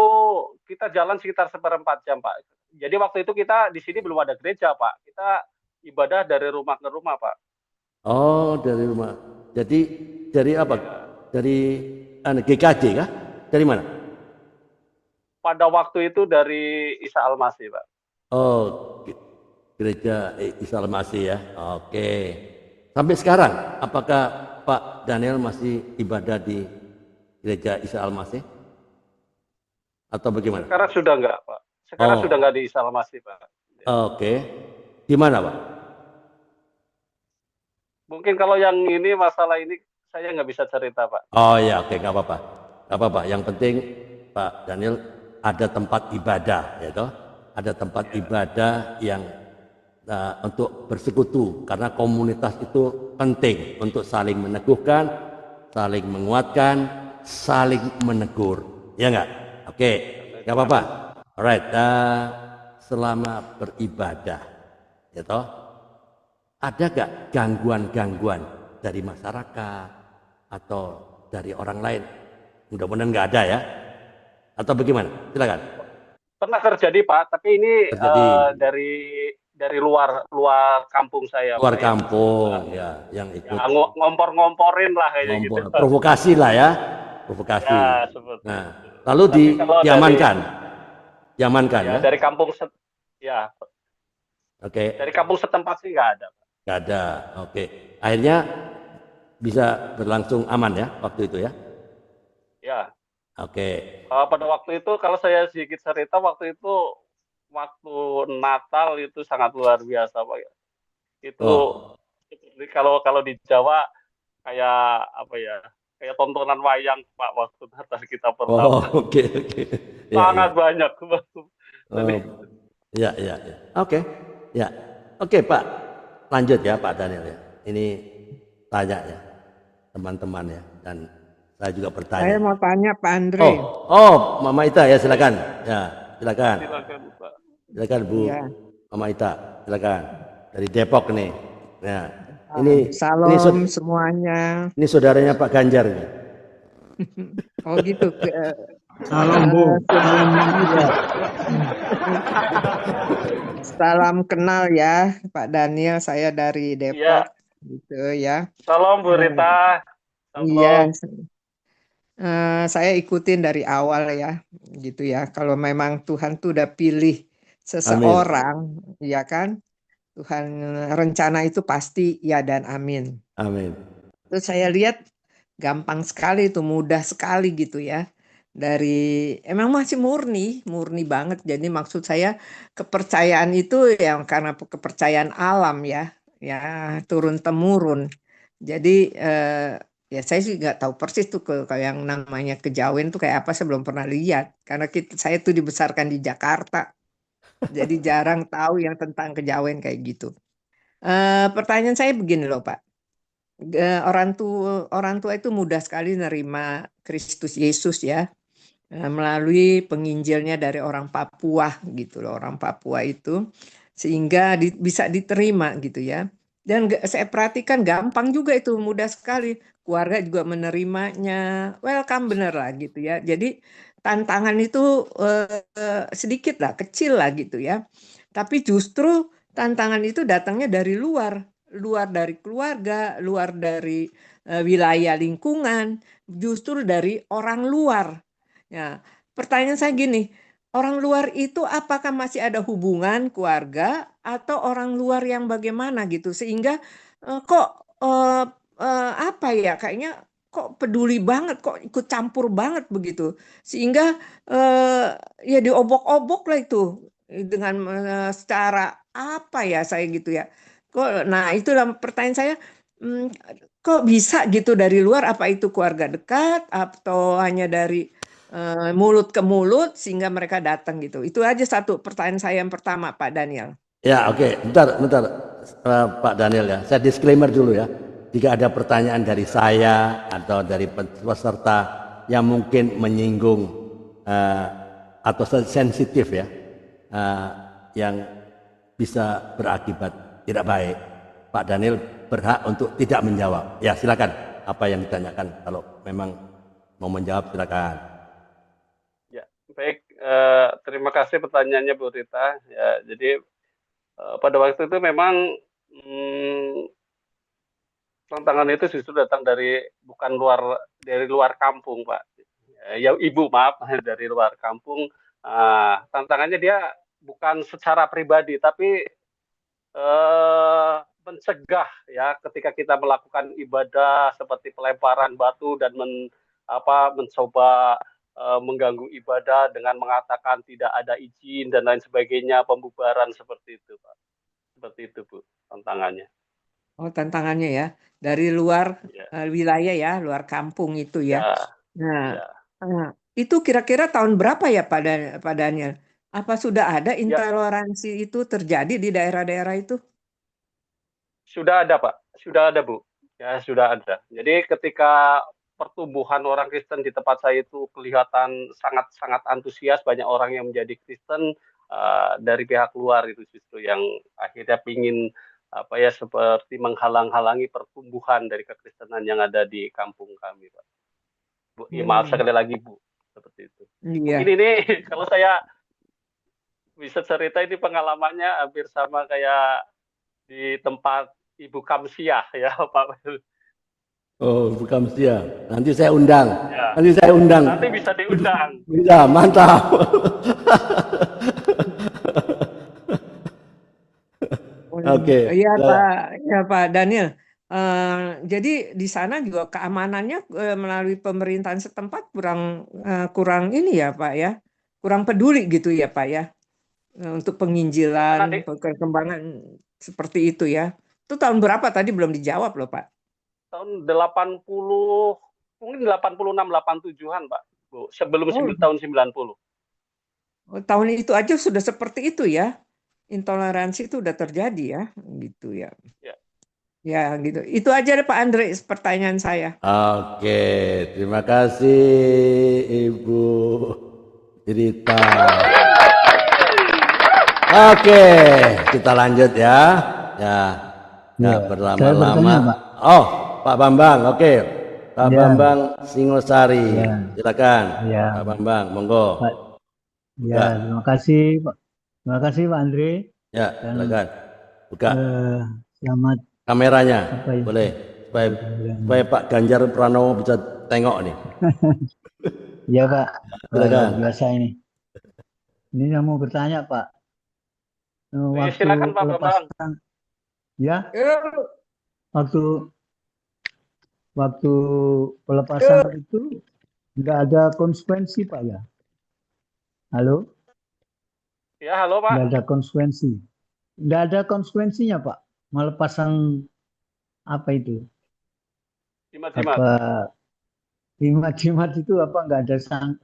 S2: kita jalan sekitar 1/4 jam, Pak. Jadi waktu itu kita di sini belum ada gereja, Pak. Kita ibadah dari rumah ke rumah, Pak.
S1: Oh, dari rumah. Jadi dari apa? Dari GKJ kah? Dari mana?
S2: Pada waktu itu dari Isa Al-Masih, Pak.
S1: Oh, gereja Isa Al-Masih ya. Oke. Sampai sekarang, apakah Pak Daniel masih ibadah di gereja Isa Al-Masih? Atau bagaimana?
S2: Sekarang sudah enggak, Pak. Sekarang sudah enggak di Isa Al-Masih, Pak.
S1: Oke. Di mana, Pak?
S2: Mungkin kalau yang ini masalah ini saya nggak bisa cerita, Pak.
S1: Oh ya, oke, nggak apa-apa. Nggak apa-apa. Yang penting Pak Daniel ada tempat ibadah, ya toh? Ada tempat ibadah yang untuk bersekutu, karena komunitas itu penting untuk saling meneguhkan, saling menguatkan, saling menegur, ya nggak? Oke, nggak apa-apa. Alright, selama beribadah, ya toh, ada gak gangguan-gangguan dari masyarakat atau dari orang lain? Mudah-mudahan nggak ada ya. Atau bagaimana? Silakan.
S2: Pernah terjadi, Pak, tapi ini dari luar kampung saya.
S1: Luar
S2: Pak,
S1: kampung ya, yang ikut
S2: ngompor-ngomporin lah kayaknya gitu.
S1: provokasi lah ya, provokasi.
S2: Ya, seperti
S1: Nah,
S2: itu.
S1: lalu diamankan, diamankan ya.
S2: Dari kampung ya.
S1: Oke.
S2: Dari kampung setempat sih nggak ada, Pak.
S1: Nggak ada. Oke. Akhirnya bisa berlangsung aman ya waktu itu ya.
S2: Ya.
S1: Oke.
S2: Pada waktu itu kalau saya sedikit cerita, waktu itu waktu Natal itu sangat luar biasa, Pak. Itu kalau di Jawa kayak apa ya? Kayak tontonan wayang, Pak, waktu Natal kita pertama.
S1: Oke.
S2: Sangat banyak.
S1: Ya. Oke. Ya. Oke Pak, lanjut ya Pak Daniel ya. Ini tanya ya teman-teman ya, dan saya juga
S4: Saya
S1: bertanya.
S4: mau tanya Pak Andre.
S1: Mama Ita ya, silakan. Ya, silakan.
S2: Silakan Pak.
S1: Silakan Bu
S4: Iya.
S1: Mama Ita, silakan. Dari Depok nih. Nah, ini
S4: Salam semuanya.
S1: ini saudaranya Pak Ganjar ini.
S4: Oh gitu.
S5: Salam Bu, salam Mama Ita.
S4: Salam kenal ya Pak Daniel. Saya dari
S2: Iya,
S4: Depok. Gitu ya.
S2: salam Bu Rita.
S4: Iya.
S2: Salam.
S4: Saya ikutin dari awal ya, gitu ya. Kalau memang Tuhan tuh udah pilih seseorang, ya kan? Tuhan rencana itu pasti ya dan amin.
S1: Amin.
S4: Terus saya lihat gampang sekali itu, mudah sekali gitu ya. Dari emang masih murni banget. Jadi maksud saya kepercayaan itu yang karena kepercayaan alam ya, turun temurun. Jadi ya saya sih nggak tahu persis tuh kayak yang namanya kejawen tuh kayak apa, saya belum pernah lihat karena saya tuh dibesarkan di Jakarta. Jadi jarang tahu yang tentang kejawen kayak gitu. Pertanyaan saya begini loh Pak. Orang tua itu mudah sekali nerima Kristus Yesus ya, melalui penginjilnya dari orang Papua gitu loh, orang Papua itu sehingga bisa diterima gitu ya. Dan saya perhatikan gampang juga itu, mudah sekali, keluarga juga menerimanya, welcome bener lah gitu ya. Jadi tantangan itu sedikit lah, kecil lah gitu ya. Tapi justru tantangan itu datangnya dari luar dari keluarga, luar dari wilayah lingkungan, justru dari orang luar. Ya, pertanyaan saya gini, orang luar itu apakah masih ada hubungan keluarga atau orang luar yang bagaimana gitu sehingga kok apa ya, kayaknya kok peduli banget, kok ikut campur banget begitu sehingga ya diobok-obok lah itu dengan secara apa ya saya gitu ya. Nah itulah pertanyaan saya, hmm, kok bisa gitu dari luar, apa itu keluarga dekat atau hanya dari mulut ke mulut sehingga mereka datang gitu. Itu aja satu pertanyaan saya yang pertama Pak Daniel.
S1: Ya, oke. Bentar, Pak Daniel ya. Saya disclaimer dulu ya. Jika ada pertanyaan dari saya atau dari peserta yang mungkin menyinggung atau sensitif ya, yang bisa berakibat tidak baik, Pak Daniel berhak untuk tidak menjawab. Ya, silakan. Apa yang ditanyakan, kalau memang mau menjawab silakan.
S2: Ya, baik. Terima kasih pertanyaannya Bu Rita. Ya, jadi pada waktu itu memang tantangan itu justru datang bukan dari luar kampung, Pak. Ya, Ibu maaf, dari luar kampung. Tantangannya dia bukan secara pribadi, tapi mencegah ya ketika kita melakukan ibadah seperti pelemparan batu dan mencoba mengganggu ibadah dengan mengatakan tidak ada izin dan lain sebagainya, pembubaran seperti itu, Pak. Seperti itu, Bu, tantangannya.
S4: Oh, tantangannya ya dari luar
S2: Ya.
S4: wilayah ya, luar kampung itu ya.
S2: Ya.
S4: Nah,
S2: Ya.
S4: itu kira-kira tahun berapa ya Pak Daniel? Apa sudah ada
S2: Ya.
S4: intoleransi itu terjadi di daerah-daerah itu?
S2: Sudah ada, Pak. Sudah ada, Bu. Ya, sudah ada. Jadi ketika pertumbuhan orang Kristen di tempat saya itu kelihatan sangat-sangat antusias, banyak orang yang menjadi Kristen dari pihak luar itu justru yang akhirnya ingin seperti menghalang-halangi pertumbuhan dari kekristenan yang ada di kampung kami, Pak. Bu, ya maaf sekali lagi, Bu, seperti itu.
S4: Iya.
S2: Mungkin ini kalau saya bisa cerita, ini pengalamannya hampir sama kayak di tempat Ibu Kamsiah ya, Pak.
S1: Oh, Ibu Kamsiah. Nanti saya undang.
S2: Ya. Nanti bisa diundang.
S1: Bisa, mantap. Oke.
S4: Iya Pak Daniel. Jadi di sana juga keamanannya melalui pemerintahan setempat kurang ini ya Pak ya, kurang peduli gitu ya Pak ya, untuk penginjilan, perkembangan seperti itu ya. Itu tahun berapa tadi belum dijawab loh Pak?
S2: Tahun 80, mungkin 86, 87-an Pak, Bu. Sebelum tahun 90.
S4: Tahun itu aja sudah seperti itu ya. intoleransi itu udah terjadi ya, gitu ya.
S2: Ya.
S4: Ya, gitu. Itu aja deh Pak Andre pertanyaan saya.
S1: Oke, terima kasih Ibu Rita. Oke, kita lanjut ya. Ya, nggak
S5: Ya, saya
S1: berlama-lama.
S5: bertanya, Pak.
S1: Oh, Pak Bambang, oke. Pak
S5: Ya,
S1: Bambang Singosari,
S5: ya,
S1: silakan.
S5: ya,
S1: Pak Bambang, monggo.
S5: Pak.
S1: Buka.
S5: Ya, terima kasih, Pak. Terima kasih, Pak Andre.
S1: Ya,
S5: Dan
S1: silakan. Buka
S5: selamat
S1: kameranya,
S5: apa ya?
S1: boleh. Supaya Pak Ganjar Pranowo bisa tengok nih.
S5: Ya, Pak. Wah, luar
S1: Silakan.
S5: biasa ini. Ini saya mau bertanya, Pak. Waktu
S2: Silakan Pak Bambang.
S5: pelepasan, ya, waktu waktu pelepasan itu nggak ada konsekuensi, Pak ya? Halo?
S2: Ya, halo Pak.
S5: Nggak ada konsekuensi. Nggak ada konsekuensinya, Pak. Melepasan apa itu?
S2: Jimat-jimat.
S5: Apa jimat-jimat itu apa nggak ada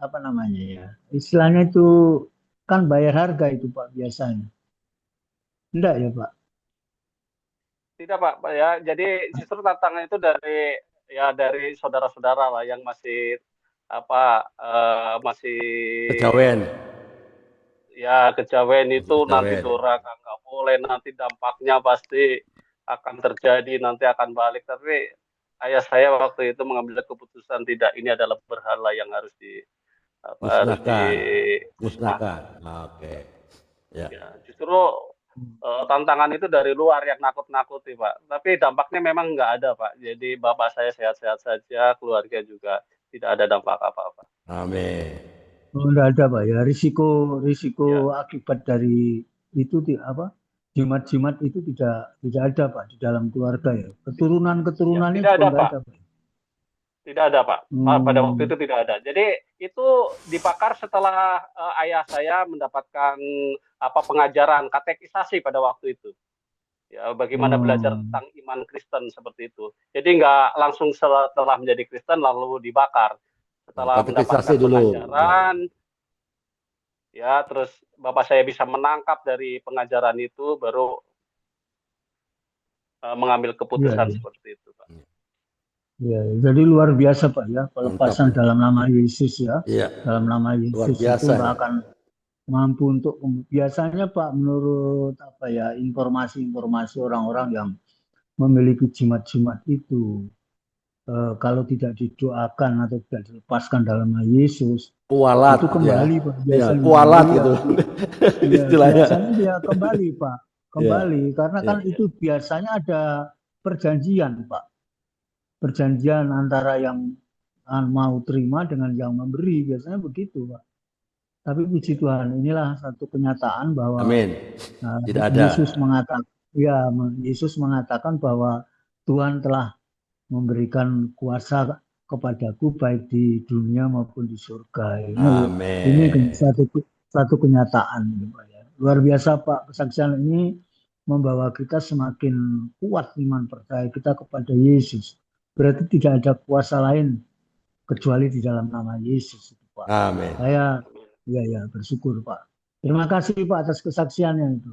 S5: apa namanya ya? Istilahnya itu kan bayar harga itu, Pak, biasanya. Enggak ya, Pak?
S2: Tidak Pak, ya. Jadi justru tantangan itu dari saudara-saudara lah yang masih masih
S1: Kejawen.
S2: ya kejawen itu nanti
S1: Kejawen.
S2: dorang nggak boleh, nanti dampaknya pasti akan terjadi, nanti akan balik. Tapi ayah saya waktu itu mengambil keputusan tidak, ini adalah berhala yang harus
S1: Musnahkan.
S2: musnahkan.
S1: Oke. Ya.
S2: Ya, justru tantangan itu dari luar yang nakut-nakuti Pak. Tapi dampaknya memang nggak ada Pak. Jadi bapak saya sehat-sehat saja, keluarga juga tidak ada dampak apa-apa.
S1: Amin.
S5: Oh, enggak ada, Pak ya. Risiko
S2: Ya.
S5: akibat dari itu apa? Jimat-jimat itu tidak ada, Pak, di dalam keluarga ya.
S2: Ya,
S5: Keturunannya
S2: tidak
S5: juga
S2: ada
S5: enggak
S2: Pak.
S5: ada, Pak.
S2: Tidak ada Pak. Pada waktu itu tidak ada. Jadi itu dibakar setelah ayah saya mendapatkan pengajaran katekisasi pada waktu itu. Ya, bagaimana belajar tentang iman Kristen seperti itu. Jadi nggak langsung setelah menjadi Kristen lalu dibakar. Setelah mendapatkan pengajaran, ya terus bapak saya bisa menangkap dari pengajaran itu, baru mengambil keputusan seperti itu, Pak.
S5: Ya, jadi luar biasa Pak ya, pelepasan dalam nama Yesus ya.
S1: Iya.
S5: Dalam nama Yesus itu nggak akan mampu untuk biasanya Pak, menurut informasi orang-orang yang memiliki jimat-jimat itu, kalau tidak didoakan atau tidak dilepaskan dalam nama Yesus,
S1: kualat
S5: itu kembali
S1: ya.
S5: Pak, biasanya
S1: kualat gitu.
S5: Istilahnya. Biasanya dia kembali Pak, karena kan itu biasanya ada perjanjian Pak. Perjanjian antara yang mau terima dengan yang memberi, biasanya begitu Pak. Tapi puji Tuhan, inilah satu kenyataan bahwa
S1: tidak ada.
S5: Yesus mengatakan bahwa Tuhan telah memberikan kuasa kepadaku baik di dunia maupun di surga. Ini satu kenyataan Pak ya. Luar biasa Pak, kesaksian ini membawa kita semakin kuat iman percaya kita kepada Yesus. Berarti tidak ada kuasa lain kecuali di dalam nama Yesus, Pak.
S1: Amin.
S5: Saya bersyukur, Pak. Terima kasih Pak atas kesaksiannya itu.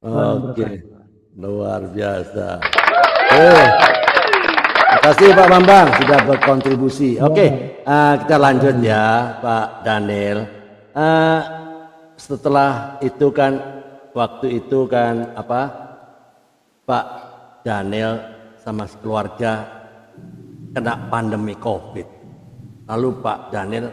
S1: Oke, luar biasa. Terima kasih Pak Bambang sudah berkontribusi. Oke, kita lanjut ya Pak Daniel. Setelah itu kan, waktu itu kan Pak Daniel sama keluarga kena pandemi COVID. Lalu Pak Daniel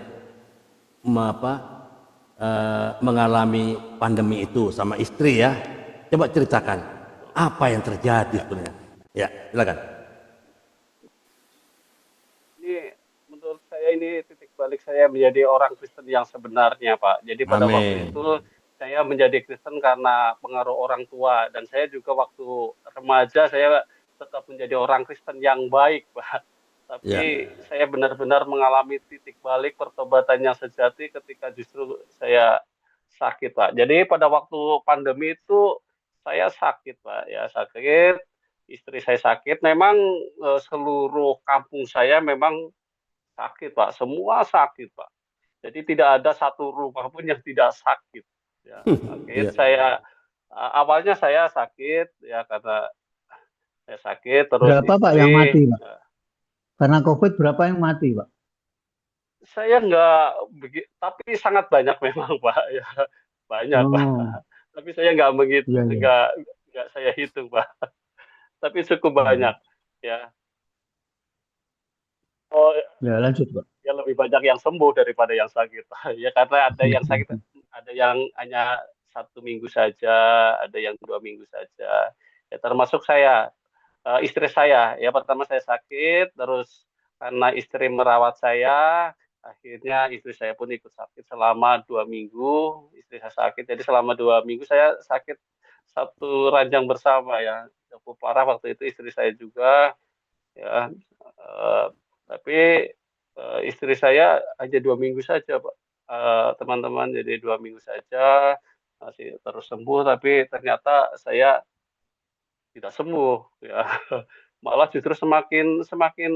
S1: mengalami pandemi itu sama istri ya. Coba ceritakan apa yang terjadi sebenarnya. Ya, silakan.
S2: Ini menurut saya ini titik balik saya menjadi orang Kristen yang sebenarnya Pak. Jadi pada waktu itu saya menjadi Kristen karena pengaruh orang tua, dan saya juga waktu remaja saya tetap menjadi orang Kristen yang baik Pak. Tapi saya benar-benar mengalami titik balik pertobatan yang sejati ketika justru saya sakit Pak. Jadi pada waktu pandemi itu saya sakit Pak, ya sakit, istri saya sakit, memang seluruh kampung saya memang sakit Pak, semua sakit Pak. Jadi tidak ada satu rumah pun yang tidak sakit. Ya, saya Awalnya saya sakit ya, karena saya sakit terus
S5: Berapa Pak yang
S2: istri.
S5: mati Pak? Karena COVID berapa yang mati Pak?
S2: Saya nggak tapi sangat banyak memang Pak ya, banyak Pak.
S5: Oh,
S2: Tapi saya nggak begitu,
S5: iya iya.
S2: nggak saya hitung Pak. Tapi cukup banyak
S5: Hmm.
S2: ya. Oh
S5: Ya lanjut Pak.
S2: ya, lebih banyak yang sembuh daripada yang sakit ya, karena ada yang sakit, ada yang hanya 1 minggu saja, ada yang 2 minggu saja ya, termasuk saya. Istri saya ya, pertama saya sakit, terus karena istri merawat saya, akhirnya istri saya pun ikut sakit selama 2 minggu. Istri saya sakit, jadi selama 2 minggu saya sakit satu ranjang bersama ya, cukup parah waktu itu istri saya juga ya. Eh, tapi istri saya hanya 2 minggu saja Pak, teman-teman, jadi 2 minggu saja masih terus sembuh, tapi ternyata saya tidak sembuh ya. Malah justru semakin semakin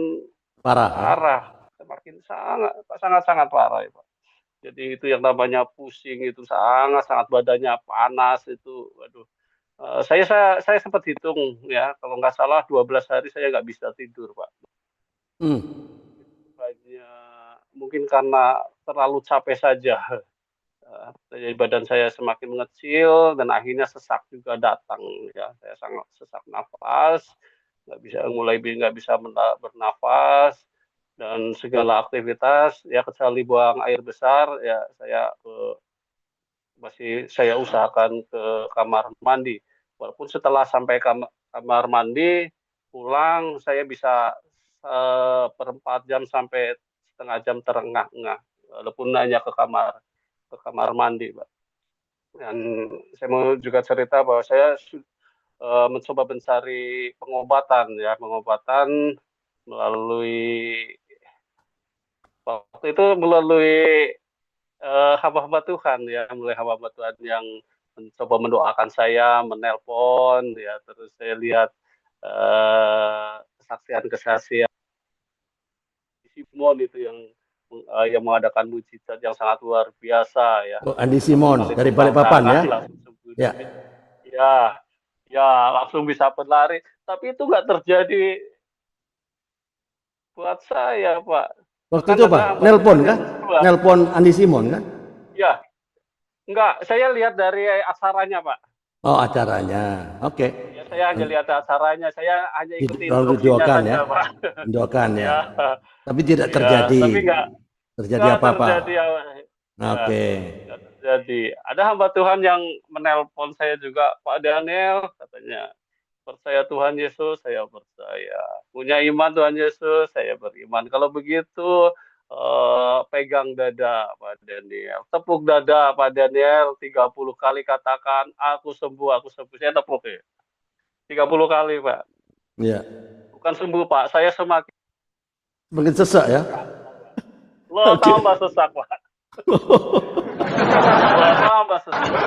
S1: Parah ya.
S2: parah, semakin sangat sangat sangat parah ya Pak. Jadi itu yang namanya pusing, itu sangat sangat badannya panas itu, waduh. Saya sempat hitung ya, kalau nggak salah 12 hari saya nggak bisa tidur Pak.
S1: Hmm.
S2: Hanya mungkin karena terlalu capek saja. Jadi badan saya semakin mengecil dan akhirnya sesak juga datang ya. Saya sangat sesak nafas, nggak bisa bernafas, dan segala aktivitas ya, kecuali buang air besar ya, saya masih saya usahakan ke kamar mandi. Walaupun setelah sampai kamar mandi pulang, saya bisa 1/4 jam sampai setengah jam terengah-engah, walaupun hanya ke kamar mandi, Pak. Dan saya mau juga cerita bahwa saya mencoba mencari pengobatan ya, pengobatan melalui waktu itu melalui hamba-hamba Tuhan ya, mulai hamba-hamba Tuhan yang mencoba mendoakan saya, menelpon ya, terus saya lihat kesaksian-kesaksian Simon itu yang mengadakan mujizat yang sangat luar biasa ya.
S1: Oh, Andi
S2: Satu
S1: Simon
S2: kali
S1: dari
S2: pegang
S1: Balikpapan ya.
S2: tangan langsung sembuh.
S1: Ya.
S2: Ya, ya langsung bisa berlari. Tapi itu nggak terjadi buat saya, Pak.
S1: Waktu
S2: Bahkan
S1: itu
S2: ada
S1: apa?
S2: hamba
S1: Nelpon
S2: Tuhan yang
S1: kan?
S2: berdua.
S1: Nelpon Andi Simon kan?
S2: Ya, nggak. Saya lihat dari acaranya, Pak.
S1: Oh, acaranya. Oke.
S2: Ya, saya hanya lihat acaranya. Saya hanya ikuti
S1: Lalu
S2: instruksinya
S1: doakan ya.
S2: saja, Pak.
S1: Doakan ya.
S2: Ya,
S1: Tapi tidak
S2: ya.
S1: terjadi.
S2: Tapi
S1: Terjadi
S2: nggak
S1: apa-apa.
S2: terjadi. Ya,
S1: Oke.
S2: nggak terjadi. Ada hamba Tuhan yang menelpon saya juga, Pak Daniel, katanya. Percaya Tuhan Yesus, saya percaya. Punya iman Tuhan Yesus, saya beriman. Kalau begitu, pegang dada Pak Daniel. Tepuk dada Pak Daniel, 30 kali katakan, aku sembuh, aku sembuh. Saya tepuk ya. 30 kali Pak.
S1: Ya.
S2: Bukan sembuh Pak, saya semakin
S1: sesak ya.
S2: lo tambah sesak Pak. Lo tambah sesak.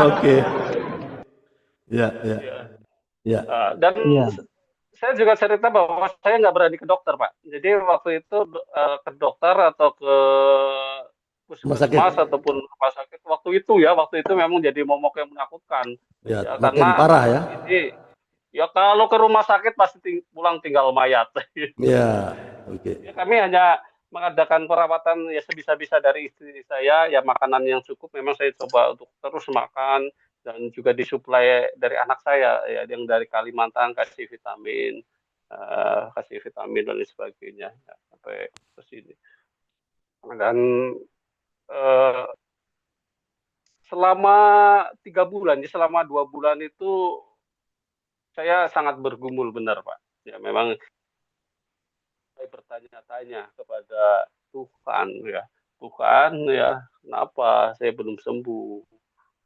S1: Oke. Ya.
S2: Ya. Dan saya juga cerita bahwa saya nggak berani ke dokter, Pak. Jadi waktu itu ke dokter atau ke puskesmas ataupun rumah sakit waktu itu memang jadi momok yang menakutkan.
S1: Ya,
S2: karena
S1: parah ya.
S2: Ini ya kalau ke rumah sakit pasti pulang tinggal mayat.
S1: Ya, oke.
S2: Ya, kami hanya mengadakan perawatan ya sebisa-bisa dari istri saya, ya makanan yang cukup memang saya coba untuk terus makan, dan juga disuplai dari anak saya ya, yang dari Kalimantan, kasih vitamin dan lain sebagainya ya, sampai ke sini. Dan selama 3 bulan, selama 2 bulan itu saya sangat bergumul benar Pak. Ya memang saya bertanya-tanya kepada Tuhan ya, Tuhan ya kenapa saya belum sembuh?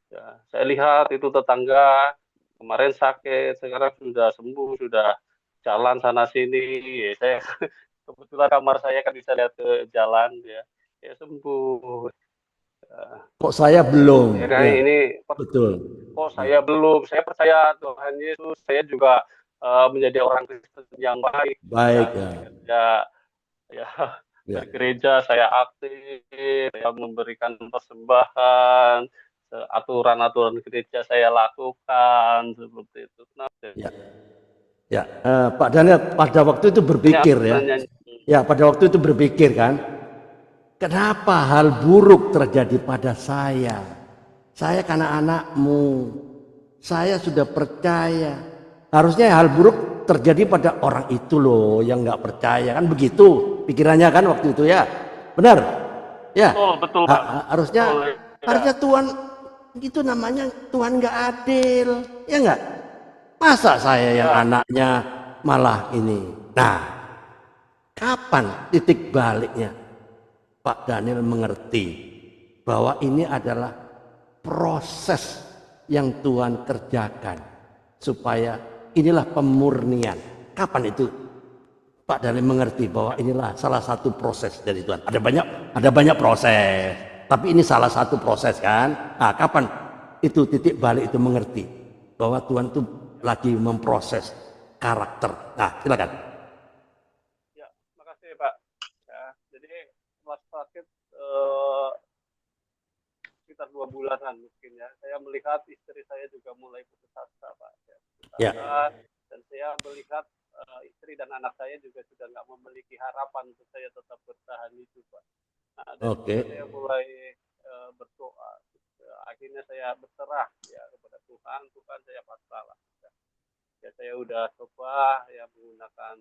S2: Ya, saya lihat itu tetangga kemarin sakit, sekarang sudah sembuh, sudah jalan sana sini. Ya, saya kebetulan kamar saya kan bisa lihat ke jalan ya, ya sembuh. Ya.
S1: Kok saya belum?
S2: Ya, ini
S1: betul.
S2: Kok saya belum? Saya percaya Tuhan Yesus. Saya juga menjadi orang Kristen yang baik.
S1: Baik
S2: ya. Bergereja saya aktif, saya memberikan persembahan, aturan-aturan gereja saya lakukan seperti itu.
S1: Ya, ya, Pak Daniel pada waktu itu berpikir ya, ya pada waktu itu berpikir kan, kenapa hal buruk terjadi pada saya? Saya karena anakmu, saya sudah percaya. Harusnya hal buruk terjadi pada orang itu loh yang nggak percaya, kan begitu pikirannya kan waktu itu ya, benar? Ya,
S2: betul Pak.
S1: Harusnya
S2: betul, ya.
S1: harusnya Tuhan itu namanya Tuhan nggak adil, ya nggak? Masa saya yang anaknya malah ini? Nah, kapan titik baliknya Pak Daniel mengerti bahwa ini adalah proses yang Tuhan kerjakan supaya inilah pemurnian. Kapan itu Pak Daniel mengerti bahwa inilah salah satu proses dari Tuhan? Ada banyak proses, tapi ini salah satu proses kan? Nah, kapan itu titik balik itu mengerti bahwa Tuhan itu lagi memproses karakter? Nah, silakan.
S2: Ya, makasih Pak. Ya, jadi setelah sakit sekitar 2 bulanan mungkin ya, saya melihat istri saya juga mulai putus asa Pak. Ya. Dan saya melihat istri dan anak saya juga sudah nggak memiliki harapan untuk saya tetap bertahan hidup Pak. Nah, dan saya mulai berdoa. Akhirnya saya berserah ya kepada Tuhan. Tuhan, saya pasrahlah. Ya saya udah coba ya menggunakan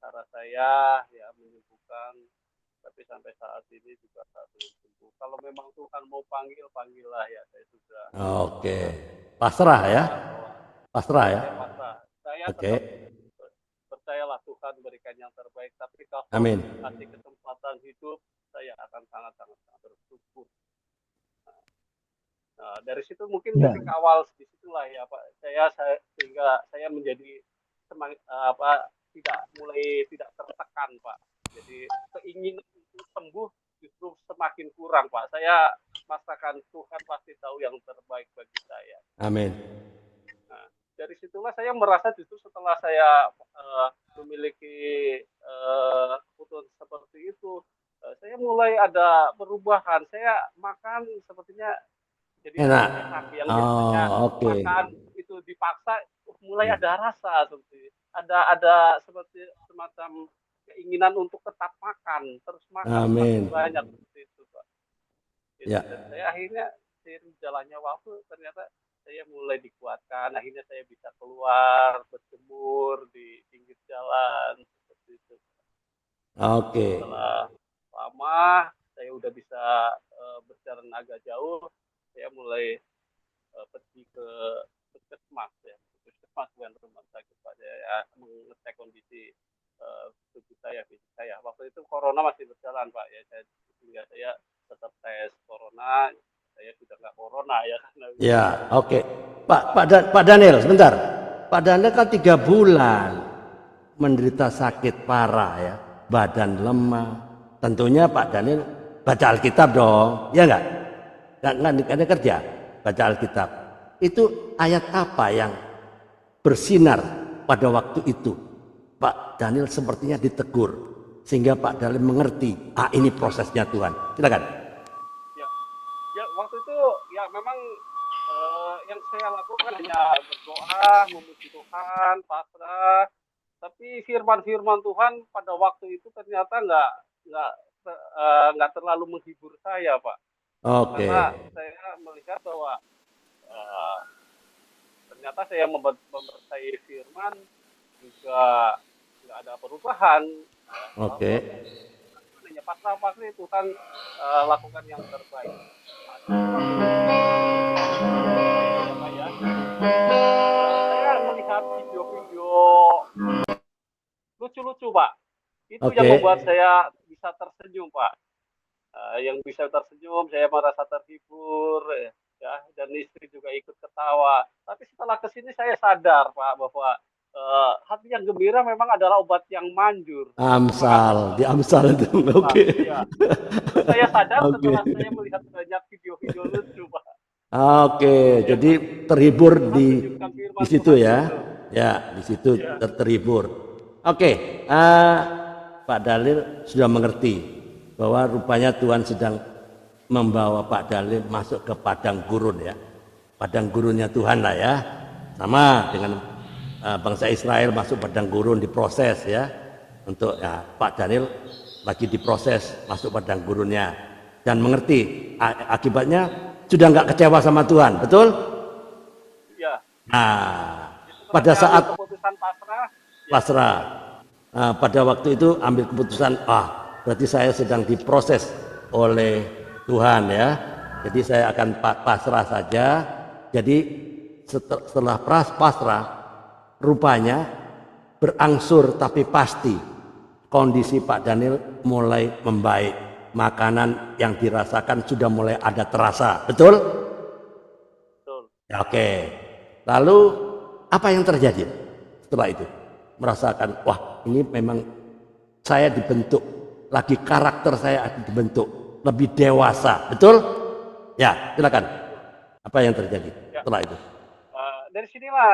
S2: cara saya ya menyembuhkan, tapi sampai saat ini juga belum sembuh. Kalau memang Tuhan mau panggil, panggillah ya, saya sudah.
S1: Oke, pasrah ya, pasrah ya.
S2: Saya tetap percayalah Tuhan berikan yang terbaik. Tapi kalau kasih kesempatan hidup, saya akan sangat-sangat bersyukur. Nah, dari situ mungkin titik awal disitulah ya Pak. Sehingga saya menjadi tidak tertekan Pak. Jadi keinginan untuk sembuh justru semakin kurang Pak. Saya merasakan Tuhan pasti tahu yang terbaik bagi saya.
S1: Amin.
S2: Nah, dari situlah saya merasa justru setelah saya memiliki keputusan seperti itu, saya mulai ada perubahan. Saya makan sepertinya jadi enak. Yang biasanya makan itu dipaksa, mulai ada rasa seperti ada seperti semacam keinginan untuk tetap makan, terus makan banyak seperti itu Pak. Ya. Dan saya akhirnya seiring jalannya waktu ternyata saya mulai dikuatkan, akhirnya saya bisa keluar berjemur di pinggir jalan seperti itu. Setelah lama saya udah bisa berjalan agak jauh, saya mulai pergi ke puskesmas ya, puskesmas bukan rumah sakit Pak. Saya mengecek kondisi tubuh saya, fisik saya. Waktu itu corona masih berjalan Pak ya, sehingga saya tetap tes corona. Saya sudah nggak corona ya karena.
S1: Ya, oke. Pak Daniel, sebentar. Pak Daniel kan 3 bulan menderita sakit parah ya, badan lemah. Tentunya Pak Daniel baca Alkitab dong, ya nggak? Nggak kerja, baca Alkitab. Itu ayat apa yang bersinar pada waktu itu? Pak Daniel sepertinya ditegur sehingga Pak Daniel mengerti, ini prosesnya Tuhan. Silakan.
S2: Ya waktu itu ya memang yang saya lakukan hanya berdoa, memuji Tuhan, pasrah. Tapi firman-firman Tuhan pada waktu itu ternyata nggak terlalu menghibur saya Pak. Karena saya melihat bahwa ternyata saya mempercayai firman juga nggak ada perubahan. Hanya pasrah Tuhan lakukan yang terbaik. Saya melihat video-video lucu-lucu Pak. Itu yang membuat saya bisa tersenyum Pak. Yang bisa tersenyum, saya merasa terhibur ya, dan istri juga ikut ketawa. Tapi setelah kesini saya sadar Pak bahwa hati yang gembira memang adalah obat yang manjur.
S1: Di Amsal itu.
S2: Ya. Saya sadar setelah saya melihat banyak video-video lucu Pak.
S1: Jadi terhibur di situ ya. Ya, di situ terhibur. Pak Daniel sudah mengerti bahwa rupanya Tuhan sedang membawa Pak Daniel masuk ke padang gurun ya. Padang gurunnya Tuhan lah ya. Sama dengan bangsa Israel masuk padang gurun diproses ya. Untuk ya, Pak Daniel lagi diproses masuk padang gurunnya dan mengerti akibatnya sudah nggak kecewa sama Tuhan, betul?
S2: Ya.
S1: Nah, pada saat
S2: keputusan
S1: pasrah, pada waktu itu ambil keputusan, berarti saya sedang diproses oleh Tuhan ya. Jadi saya akan pasrah saja. Jadi setelah pasrah, rupanya berangsur tapi pasti kondisi Pak Daniel mulai membaik. Makanan yang dirasakan sudah mulai ada terasa, betul?
S2: Betul.
S1: Ya, oke. Lalu apa yang terjadi setelah itu? Merasakan, wah ini memang saya dibentuk, lagi karakter saya dibentuk, lebih dewasa, betul? Ya, silakan. Apa yang terjadi setelah itu?
S2: Dari sinilah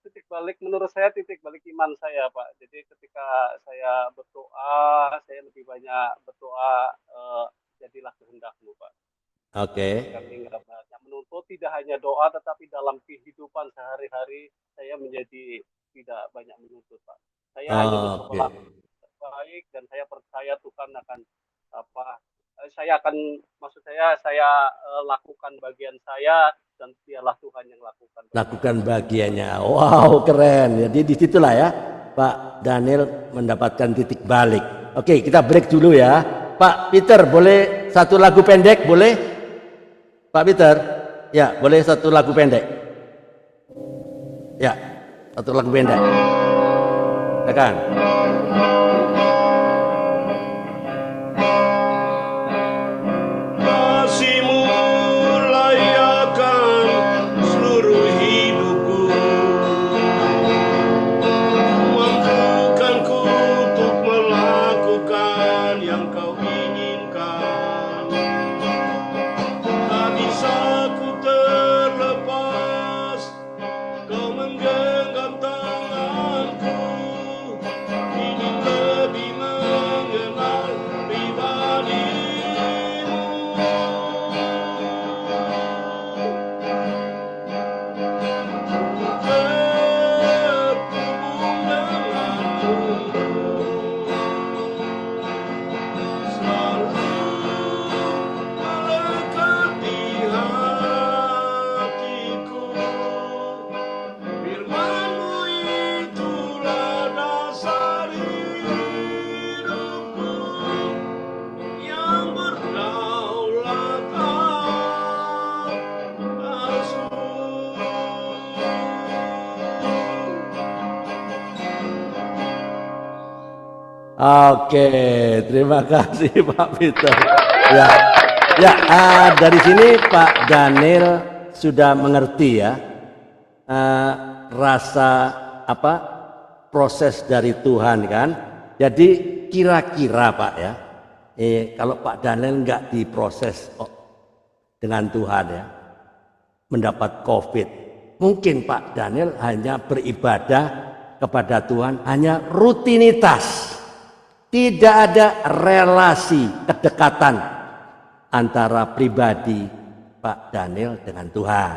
S2: titik balik, menurut saya titik balik iman saya, Pak. Jadi ketika saya berdoa, saya lebih banyak berdoa, jadilah kehendak-Mu, Pak.
S1: Oke.
S2: Kami nggak banyak menuntut, tidak hanya doa, tetapi dalam kehidupan sehari-hari saya menjadi tidak banyak menuntut, Pak. Saya hanya mencoba baik dan saya percaya Tuhan akan saya lakukan bagian saya dan dialah Tuhan yang lakukan
S1: bagiannya. Wow, keren. Jadi disitulah ya Pak Daniel mendapatkan titik balik. Oke, kita break dulu ya. Pak Peter, boleh satu lagu pendek, boleh? Pak Peter, ya boleh satu lagu pendek. Ya, satu lagu pendek. Ya kan? Oke, terima kasih Pak Peter. Dari sini Pak Daniel sudah mengerti ya rasa proses dari Tuhan kan. Jadi kira-kira Pak ya, kalau Pak Daniel nggak diproses dengan Tuhan ya, mendapat COVID, mungkin Pak Daniel hanya beribadah kepada Tuhan hanya rutinitas. Tidak ada relasi kedekatan antara pribadi Pak Daniel dengan Tuhan.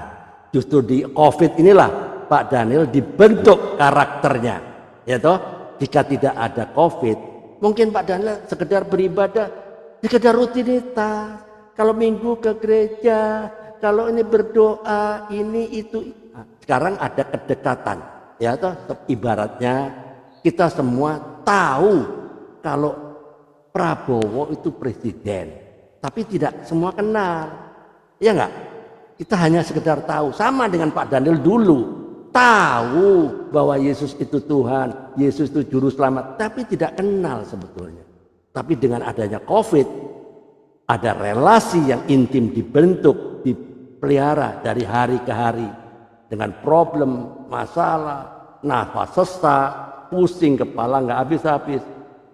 S1: Justru di COVID inilah Pak Daniel dibentuk karakternya. Ya toh, jika tidak ada COVID, mungkin Pak Daniel sekedar beribadah, sekedar rutinitas. Kalau minggu ke gereja, kalau ini berdoa, ini itu. Nah, sekarang ada kedekatan. Ya toh, ibaratnya kita semua tahu kalau Prabowo itu presiden, tapi tidak semua kenal, ya enggak? Kita hanya sekedar tahu, sama dengan Pak Daniel dulu, tahu bahwa Yesus itu Tuhan, Yesus itu Juru Selamat, tapi tidak kenal sebetulnya. Tapi dengan adanya COVID, ada relasi yang intim dibentuk, dipelihara dari hari ke hari, dengan problem, masalah, nafas sesak, pusing kepala nggak habis-habis.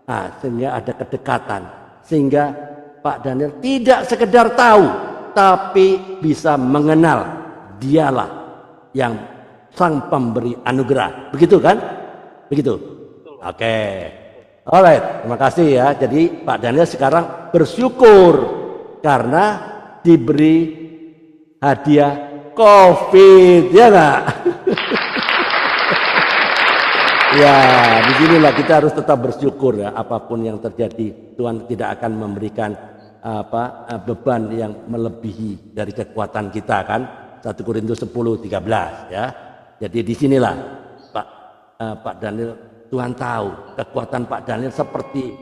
S1: Nah, sehingga ada kedekatan, sehingga Pak Daniel tidak sekedar tahu, tapi bisa mengenal dialah yang sang pemberi anugerah. Begitu kan? Begitu. Oke. Alright, terima kasih ya. Jadi Pak Daniel sekarang bersyukur karena diberi hadiah COVID, ya nggak? Ya, disinilah kita harus tetap bersyukur ya. Apapun yang terjadi, Tuhan tidak akan memberikan beban yang melebihi dari kekuatan kita kan. 1 Korintus 10:13 ya. Jadi disinilah Pak Daniel, Tuhan tahu kekuatan Pak Daniel seperti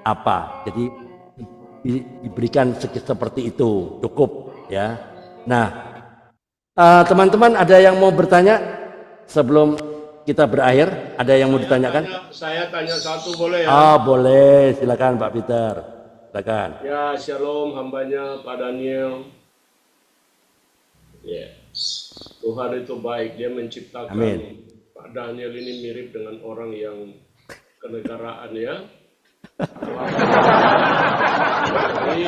S1: apa. Jadi diberikan seperti itu, cukup ya. Nah, teman-teman ada yang mau bertanya sebelum kita berakhir? Ada yang mau ditanyakan?
S3: Saya tanya satu boleh ya?
S1: Boleh, silakan Pak Peter. Silakan.
S3: Ya, shalom hambanya Pak Daniel. Ya, Tuhan itu baik, Dia menciptakan.
S1: Amin.
S3: Pak Daniel ini mirip dengan orang yang kenegaraan ya. Jadi,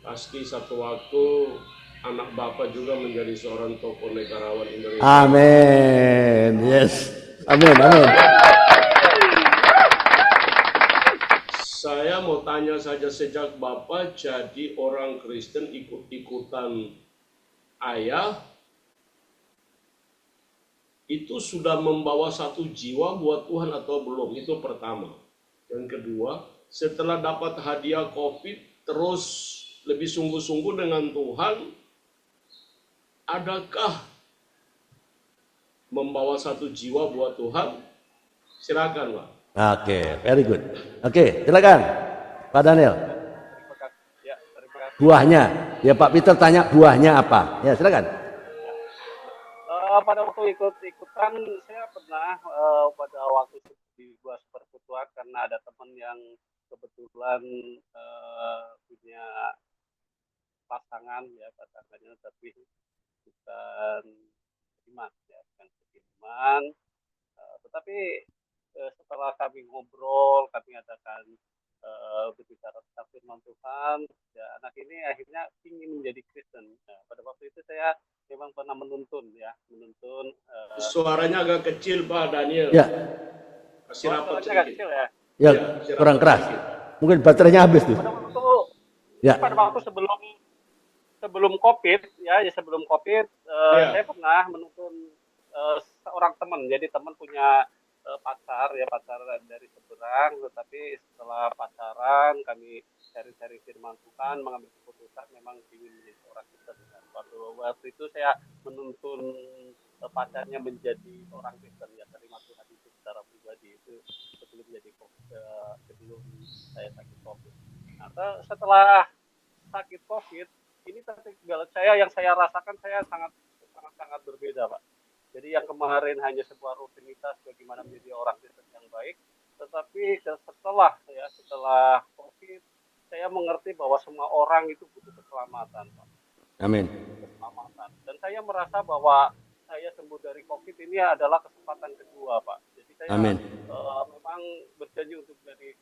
S3: pasti satu waktu anak Bapak juga menjadi seorang tokoh negarawan Indonesia.
S1: Amin. Yes. Amin. Amin.
S3: Saya mau tanya saja, sejak Bapak jadi orang Kristen ikut-ikutan ayah, itu sudah membawa satu jiwa buat Tuhan atau belum? Itu pertama. Yang kedua, setelah dapat hadiah COVID, terus lebih sungguh-sungguh dengan Tuhan, adakah membawa satu jiwa buat Tuhan? Silakan, Pak.
S1: Oke, very good. Oke, silakan Pak Daniel.
S2: Ya, terima kasih.
S1: Buahnya, ya Pak Peter tanya buahnya apa? Ya, silakan.
S2: Pada waktu ikut-ikutan saya pernah pada waktu di sebuah perkutuan karena ada teman yang kebetulan punya pasangannya tapi bukan iman ya, bukan iman. Tetapi setelah kami ngobrol, kami adakan berbicara tentang firman Tuhan, ya anak ini akhirnya ingin menjadi Kristen. Nah, pada waktu itu saya memang pernah menuntun.
S3: Suaranya agak kecil Pak Daniel.
S1: Ya.
S3: Kasih rapat
S2: Suaranya kecil ya.
S1: Ya, kurang keras. Mungkin baterainya habis tuh.
S2: Pada waktu sebelum COVID ya, sebelum COVID saya pernah menuntun seorang teman. Jadi teman punya pacar dari seberang, tetapi setelah pacaran kami cari-cari firman Tuhan, mengambil keputusan memang ingin menjadi orang Kristen. Waktu itu saya menuntun pacarnya menjadi orang Kristen, ya terima Tuhan itu secara pribadi itu sebelum saya sakit COVID. Nah, setelah sakit COVID ini yang saya rasakan saya sangat berbeda, Pak. Jadi yang kemarin hanya sebuah rutinitas bagaimana menjadi orang Kristen yang baik, tetapi setelah COVID, saya mengerti bahwa semua orang itu butuh keselamatan, Pak.
S1: Amin.
S2: Keselamatan. Dan saya merasa bahwa saya sembuh dari COVID ini adalah kesempatan kedua, Pak. Jadi saya memang berjanji untuk dari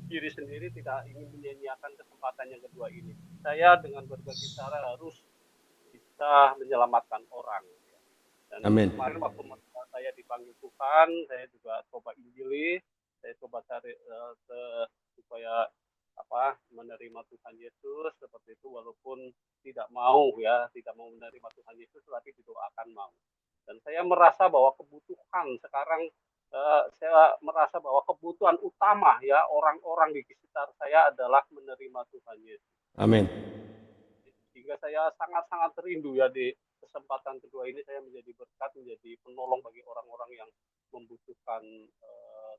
S2: diri sendiri tidak ingin menyanyiakan kesempatan yang kedua ini. Saya dengan berbagai cara harus bisa menyelamatkan orang. Dan kemarin waktu saya dipanggil Tuhan, saya juga coba injili, saya coba cari supaya menerima Tuhan Yesus seperti itu, walaupun tidak mau menerima Tuhan Yesus, tapi didoakan mau. Dan saya merasa bahwa kebutuhan sekarang saya merasa bahwa kebutuhan utama ya orang-orang di sekitar saya adalah menerima Tuhan Yesus.
S1: Amin.
S2: Sehingga saya sangat-sangat rindu ya di kesempatan kedua ini saya menjadi berkat, menjadi penolong bagi orang-orang yang membutuhkan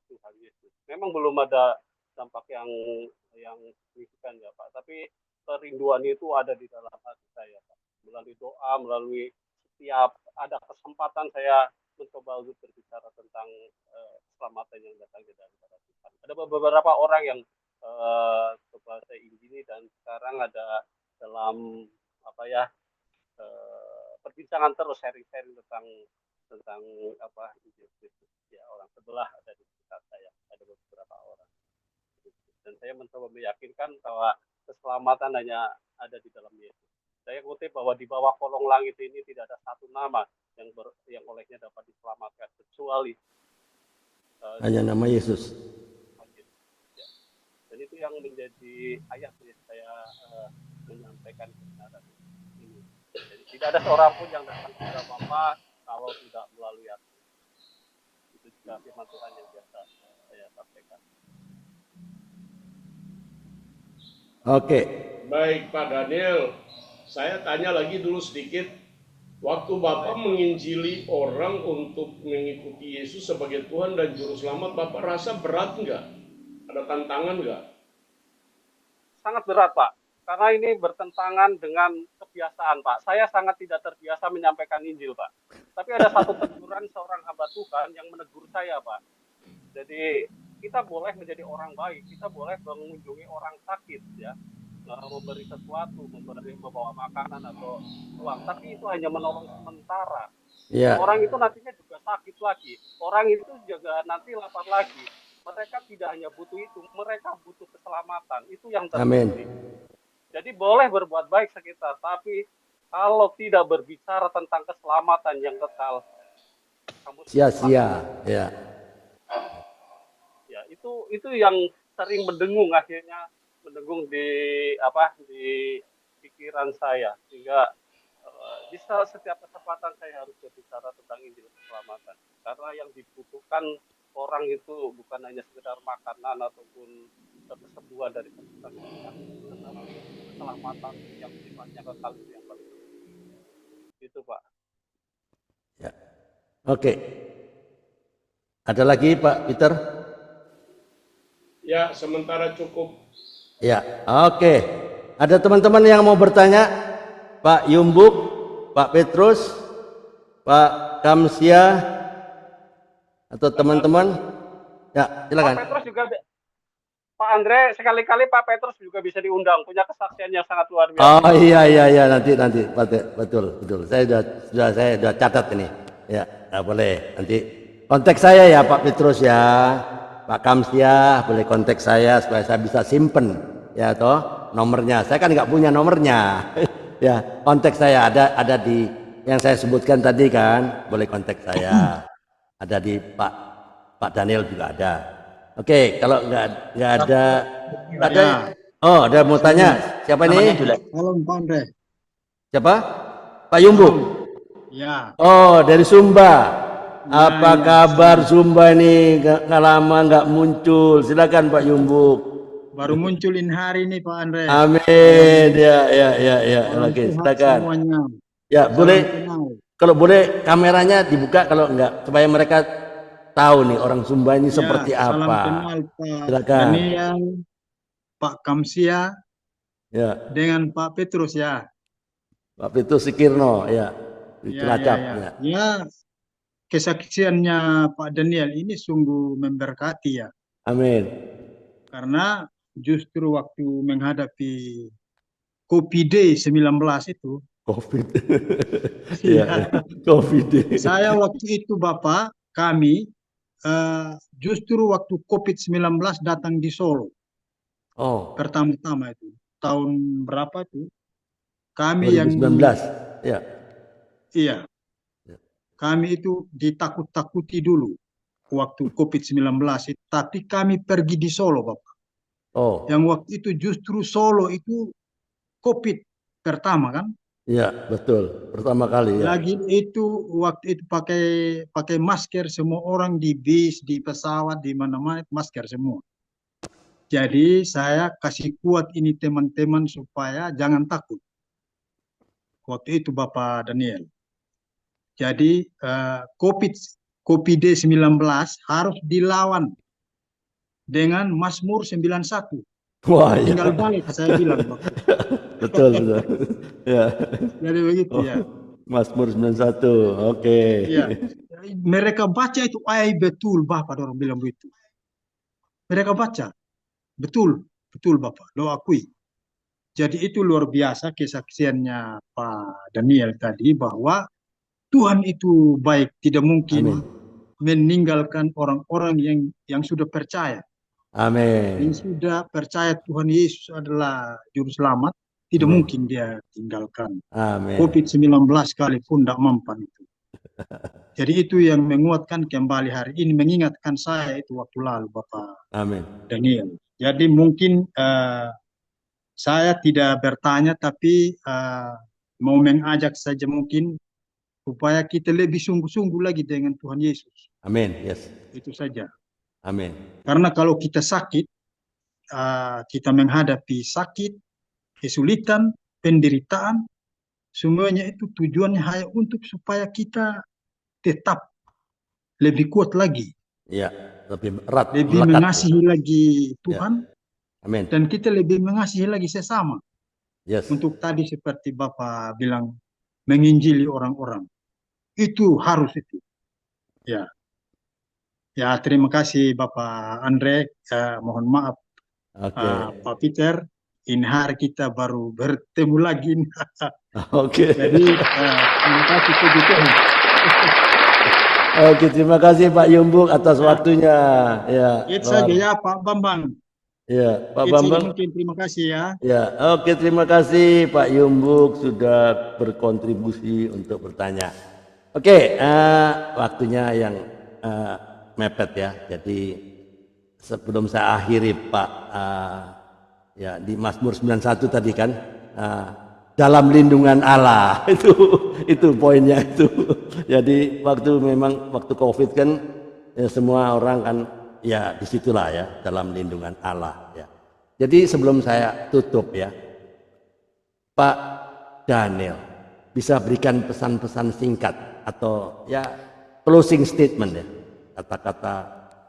S2: Tuhan Yesus. Memang belum ada dampak yang signifikan ya Pak, tapi kerinduan itu ada di dalam hati saya Pak. Melalui doa, melalui setiap ada kesempatan saya mencoba untuk berbicara tentang keselamatan yang datang dari Tuhan. Ada beberapa orang yang coba saya injili dan sekarang ada dalam perbincangan terus sharing-sharing tentang Injil Kristus ya, orang sebelah ada di sekitar saya, ada beberapa orang, dan saya mencoba meyakinkan bahwa keselamatan hanya ada di dalam Yesus. Saya kutip bahwa di bawah kolong langit ini tidak ada satu nama yang olehnya dapat diselamatkan kecuali
S1: Hanya nama Yesus.
S2: Ya. Dan itu yang menjadi ayat saya menyampaikan kebenaran ini. Jadi tidak ada seorang pun yang datang kepada Bapa kalau tidak melalui aku. Itu juga firman Tuhan yang biasa saya sampaikan.
S1: Oke.
S3: Baik Pak Daniel, saya tanya lagi dulu sedikit. Waktu Bapak menginjili orang untuk mengikuti Yesus sebagai Tuhan dan Juru Selamat, Bapak rasa berat nggak? Ada tantangan nggak?
S2: Sangat berat, Pak. Karena ini bertentangan dengan kebiasaan, Pak. Saya sangat tidak terbiasa menyampaikan Injil, Pak. Tapi ada satu teguran seorang hamba Tuhan yang menegur saya, Pak. Jadi kita boleh menjadi orang baik, kita boleh mengunjungi orang sakit, ya, memberi sesuatu, membawa makanan atau uang, tapi itu hanya menolong sementara.
S1: Ya.
S2: Orang itu nantinya juga sakit lagi, orang itu juga nanti lapar lagi. Mereka tidak hanya butuh itu, mereka butuh keselamatan. Itu yang terjadi.
S1: Amin.
S2: Jadi boleh berbuat baik sekitar, tapi kalau tidak berbicara tentang keselamatan yang kekal, kamu
S1: sia-sia, ya.
S2: Ya, itu yang sering mendengung di pikiran saya, sehingga di setiap kesempatan saya harus berbicara tentang Injil keselamatan, karena yang dibutuhkan orang itu bukan hanya sekedar makanan ataupun kesembuhan dari kesusahan, tetapi keselamatan yang sifatnya kekal itu yang paling penting. Itu, Pak.
S1: Ya. Oke. Ada lagi Pak Peter?
S3: Ya, sementara cukup.
S1: Ya, oke. Ada teman-teman yang mau bertanya? Pak Yumbuk, Pak Petrus, Pak Kamsia, atau teman-teman? Ya, silakan.
S2: Pak Petrus juga, Pak Andre, sekali-kali Pak Petrus juga bisa diundang, punya kesaksian yang sangat luar biasa.
S1: Oh iya, nanti, betul. Saya sudah catat ini. Ya, boleh. Nanti kontak saya ya Pak Petrus ya. Pak Kamsia boleh kontak saya supaya saya bisa simpen ya toh nomornya. Saya kan nggak punya nomornya. Ya, kontak saya ada di yang saya sebutkan tadi kan, boleh kontak saya. Ada di Pak Daniel juga ada. Oke, kalau nggak ada. Oh, ada mau tanya. Siapa ini?
S5: Halo Pak Andre.
S1: Siapa? Pak Yumbuk.
S5: Ya.
S1: Oh, dari Sumba. Apa kabar Sumba ini? Nggak lama nggak muncul. Silakan Pak Yumbuk.
S5: Baru munculin hari ini Pak Andre.
S1: Amin. Ya. Oke, silakan.
S5: Semuanya.
S1: Ya, boleh. Kalau boleh kameranya dibuka, kalau enggak supaya mereka tahu nih orang Sumba ini seperti apa.
S5: Salam kenal Pak
S1: Silakan.
S5: Daniel, Pak Kamsia,
S1: Ya.
S5: dengan Pak Petrus ya.
S1: Pak Petrus Sikirno, ya. Cilacap.
S5: Ya, kesaksiannya Pak Daniel ini sungguh memberkati ya.
S1: Amin.
S5: Karena justru waktu menghadapi COVID-19 itu.
S1: COVID. Ya, COVID.
S5: Saya waktu itu Bapak, kami justru waktu COVID-19 datang di Solo.
S1: Oh.
S5: Pertama-tama itu. Tahun berapa itu? Kami
S1: 2019.
S5: yang
S1: Ya.
S5: Iya. Kami itu ditakut-takuti dulu waktu COVID-19 itu. Tapi kami pergi di Solo, Bapak.
S1: Oh.
S5: Yang waktu itu justru Solo itu COVID pertama kan?
S1: Iya, betul. Pertama kali ya.
S5: Lagi itu waktu itu pakai masker semua orang di bis, di pesawat, di mana-mana masker semua. Jadi saya kasih kuat ini teman-teman supaya jangan takut. Waktu itu Bapak Daniel. Jadi COVID-19 harus dilawan dengan Mazmur 91.
S1: Wah, ya.
S5: Tinggal balik saya bilang, Bapak.
S1: Betul. Ya.
S5: Jadi begitu ya.
S1: Mazmur 91. Oke.
S5: Ya. Mereka baca itu betul Bapak, orang bilang begitu. Mereka baca. Betul Bapak, lo akui. Jadi itu luar biasa kesaksiannya Pak Daniel tadi bahwa Tuhan itu baik, tidak mungkin meninggalkan orang-orang yang sudah percaya.
S1: Amin.
S5: Yang sudah percaya Tuhan Yesus adalah Juru Selamat, tidak mungkin dia tinggalkan.
S1: Amin.
S5: COVID-19 sekalipun tidak mempan itu.
S6: Jadi itu yang menguatkan kembali hari ini, mengingatkan saya itu waktu lalu Bapak
S1: Amin.
S6: Daniel. Jadi mungkin saya tidak bertanya, tapi mau mengajak saja mungkin supaya kita lebih sungguh-sungguh lagi dengan Tuhan Yesus.
S1: Amin. Yes.
S6: Itu saja.
S1: Amin.
S6: Karena kalau kita sakit, kita menghadapi sakit, kesulitan, penderitaan, semuanya itu tujuannya hanya untuk supaya kita tetap lebih kuat lagi.
S1: Ya, lebih erat,
S6: lebih
S1: melekat.
S6: mengasihi lagi Tuhan,
S1: Amin.
S6: dan kita lebih mengasihi lagi sesama.
S1: Yes.
S6: Untuk tadi seperti Bapak bilang, menginjili orang-orang. Itu harus itu. Ya. Ya, terima kasih Bapak Andre. Mohon maaf Pak Peter. Ini hari kita baru bertemu lagi. Jadi terima kasih puji Tuhan.
S1: Oke, terima kasih Pak Yumbuk atas waktunya. Ya.
S6: Itu saja ya Pak Bambang.
S1: Ya, Pak
S6: Itu
S1: Bambang.
S6: mungkin terima kasih ya.
S1: Ya, oke, terima kasih Pak Yumbuk sudah berkontribusi untuk bertanya. Oke, waktunya yang mepet ya. Jadi sebelum saya akhiri Pak, ya di Mazmur 91 tadi kan, dalam lindungan Allah itu poinnya itu. Jadi waktu COVID kan ya, semua orang kan ya disitulah ya, dalam lindungan Allah ya. Jadi sebelum saya tutup ya, Pak Daniel bisa berikan pesan-pesan singkat atau ya closing statement ya, kata-kata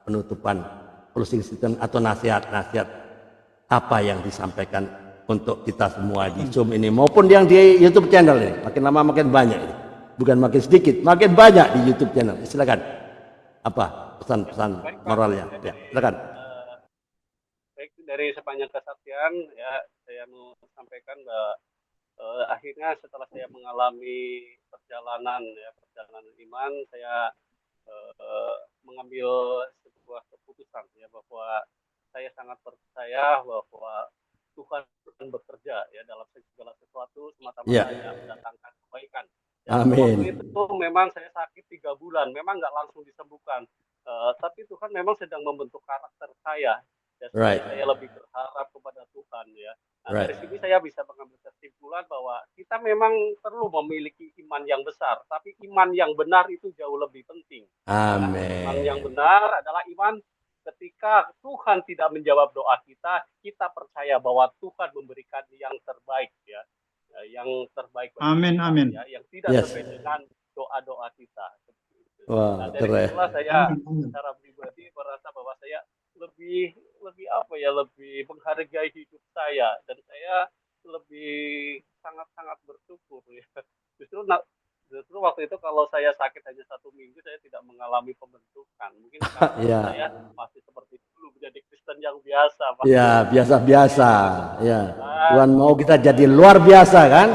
S1: penutupan, closing statement atau nasihat-nasihat apa yang disampaikan untuk kita semua di Zoom ini maupun yang di YouTube channel ini. Makin lama makin banyak ini, bukan makin sedikit, makin banyak di YouTube channel. Silakan, apa pesan-pesan moralnya? Ya, silakan.
S2: Baik, dari sepanjang kesaksian ya saya mau sampaikan bahwa akhirnya setelah saya mengalami perjalanan iman, saya mengambil sebuah keputusan ya bahwa saya sangat percaya bahwa Tuhan bekerja ya dalam segala sesuatu semata-mata yang mendatangkan kebaikan. Ya,
S1: Amin.
S2: waktu itu memang saya sakit 3 bulan, memang nggak langsung disembuhkan, tapi Tuhan memang sedang membentuk karakter saya. Ya, saya lebih berharap kepada Tuhan ya. Nah, dari sini saya bisa mengambil kesimpulan bahwa kita memang perlu memiliki iman yang besar, tapi iman yang benar itu jauh lebih penting.
S1: Amin.
S2: Iman yang benar adalah iman ketika Tuhan tidak menjawab doa kita, kita percaya bahwa Tuhan memberikan yang terbaik ya, yang terbaik.
S6: Amin,
S2: kita,
S6: amin.
S2: Ya, yang tidak sesuai dengan doa-doa kita.
S1: Wah,
S2: nah, dari itulah saya secara pribadi merasa bahwa saya lebih menghargai hidup saya, dan saya lebih sangat bersyukur ya. Justru waktu itu kalau saya sakit hanya 1 minggu, saya tidak mengalami pembentukan. Mungkin saya masih seperti dulu menjadi Kristen yang biasa.
S1: Ya, biasa-biasa. Ya, Tuhan mau kita jadi luar biasa kan?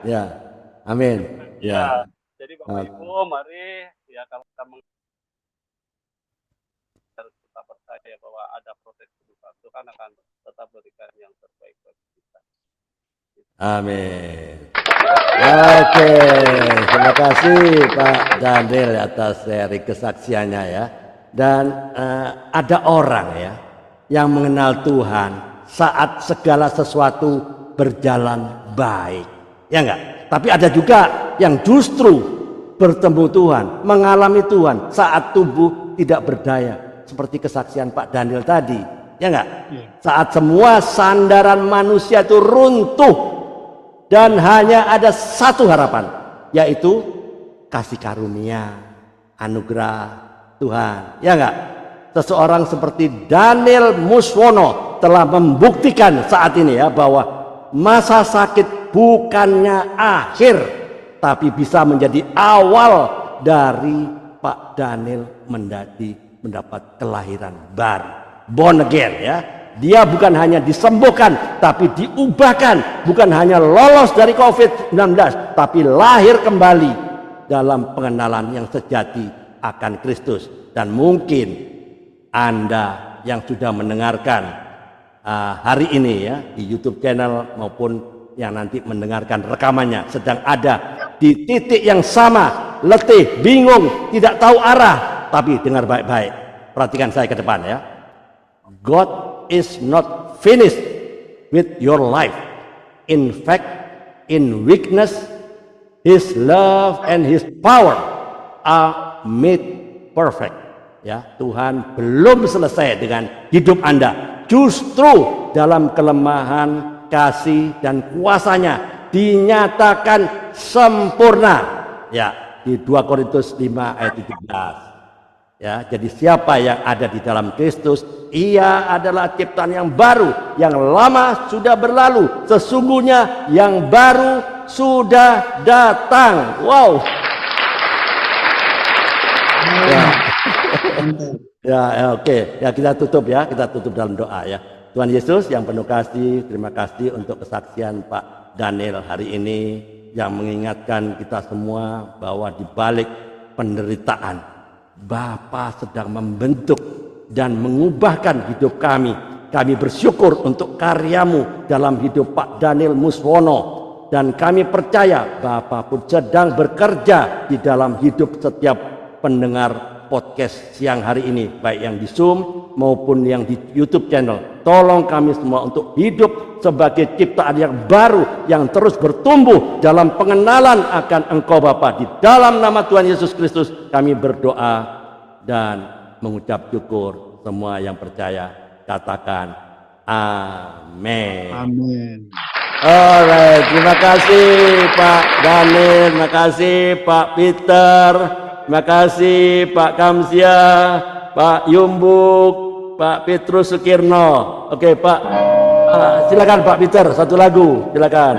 S1: Ya, amin. Ya.
S2: Jadi Bapak Ibu, mari ya kalau kita harus tetap percaya bahwa ada proses kehidupan, Tuhan akan tetap berikan yang terbaik bagi kita.
S1: Amin. Oke, terima kasih Pak Daniel atas seri kesaksiannya ya. Dan ada orang ya yang mengenal Tuhan saat segala sesuatu berjalan baik, ya enggak? Tapi ada juga yang justru bertemu Tuhan, mengalami Tuhan saat tubuh tidak berdaya, seperti kesaksian Pak Daniel tadi, ya enggak? Saat semua sandaran manusia itu runtuh dan hanya ada satu harapan, yaitu kasih karunia, anugerah Tuhan, ya enggak? Seseorang seperti Daniel Muswono telah membuktikan saat ini ya bahwa masa sakit bukannya akhir, tapi bisa menjadi awal dari Pak Daniel mendapat kelahiran baru, born again ya. Dia bukan hanya disembuhkan, tapi diubahkan. Bukan hanya lolos dari COVID-19, tapi lahir kembali dalam pengenalan yang sejati akan Kristus. Dan mungkin Anda yang sudah mendengarkan hari ini ya di YouTube channel maupun yang nanti mendengarkan rekamannya sedang ada di titik yang sama, letih, bingung, tidak tahu arah. Tapi dengar baik-baik, perhatikan saya ke depan ya. God is not finished with your life. In fact, in weakness, His love and His power are made perfect. Ya, Tuhan belum selesai dengan hidup Anda. Justru dalam kelemahan, kasih dan kuasanya dinyatakan sempurna. Ya, di 2 Korintus 5 ayat 17. Ya, jadi siapa yang ada di dalam Kristus, ia adalah ciptaan yang baru, yang lama sudah berlalu, sesungguhnya yang baru sudah datang. Wow. Oke. Ya, kita tutup ya, kita tutup dalam doa ya. Tuhan Yesus yang penuh kasih, terima kasih untuk kesaksian Pak Daniel hari ini yang mengingatkan kita semua bahwa di balik penderitaan Bapa sedang membentuk dan mengubahkan hidup kami. Kami bersyukur untuk karyamu dalam hidup Pak Daniel Muswono. Dan kami percaya Bapa pun sedang bekerja di dalam hidup setiap pendengar podcast siang hari ini. Baik yang di Zoom maupun yang di YouTube channel. Tolong kami semua untuk hidup sebagai ciptaan yang baru. Yang terus bertumbuh dalam pengenalan akan Engkau Bapa. Di dalam nama Tuhan Yesus Kristus kami berdoa dan mengucap syukur. Semua yang percaya katakan amin.
S6: Amin.
S1: Alright, terima kasih Pak Daniel, terima kasih Pak Peter, terima kasih Pak Kamsia, Pak Yumbuk, Pak Petrus Sukirno. Oke Pak, silakan Pak Peter, satu lagu, silakan.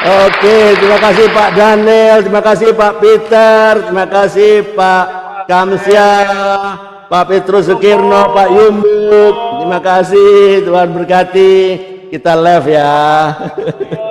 S1: Oke, terima kasih Pak Daniel, terima kasih Pak Peter, terima kasih Pak Kamsia, Pak Petrus Sukirno, Pak Yumbuk. Terima kasih, Tuhan berkati. Kita live ya.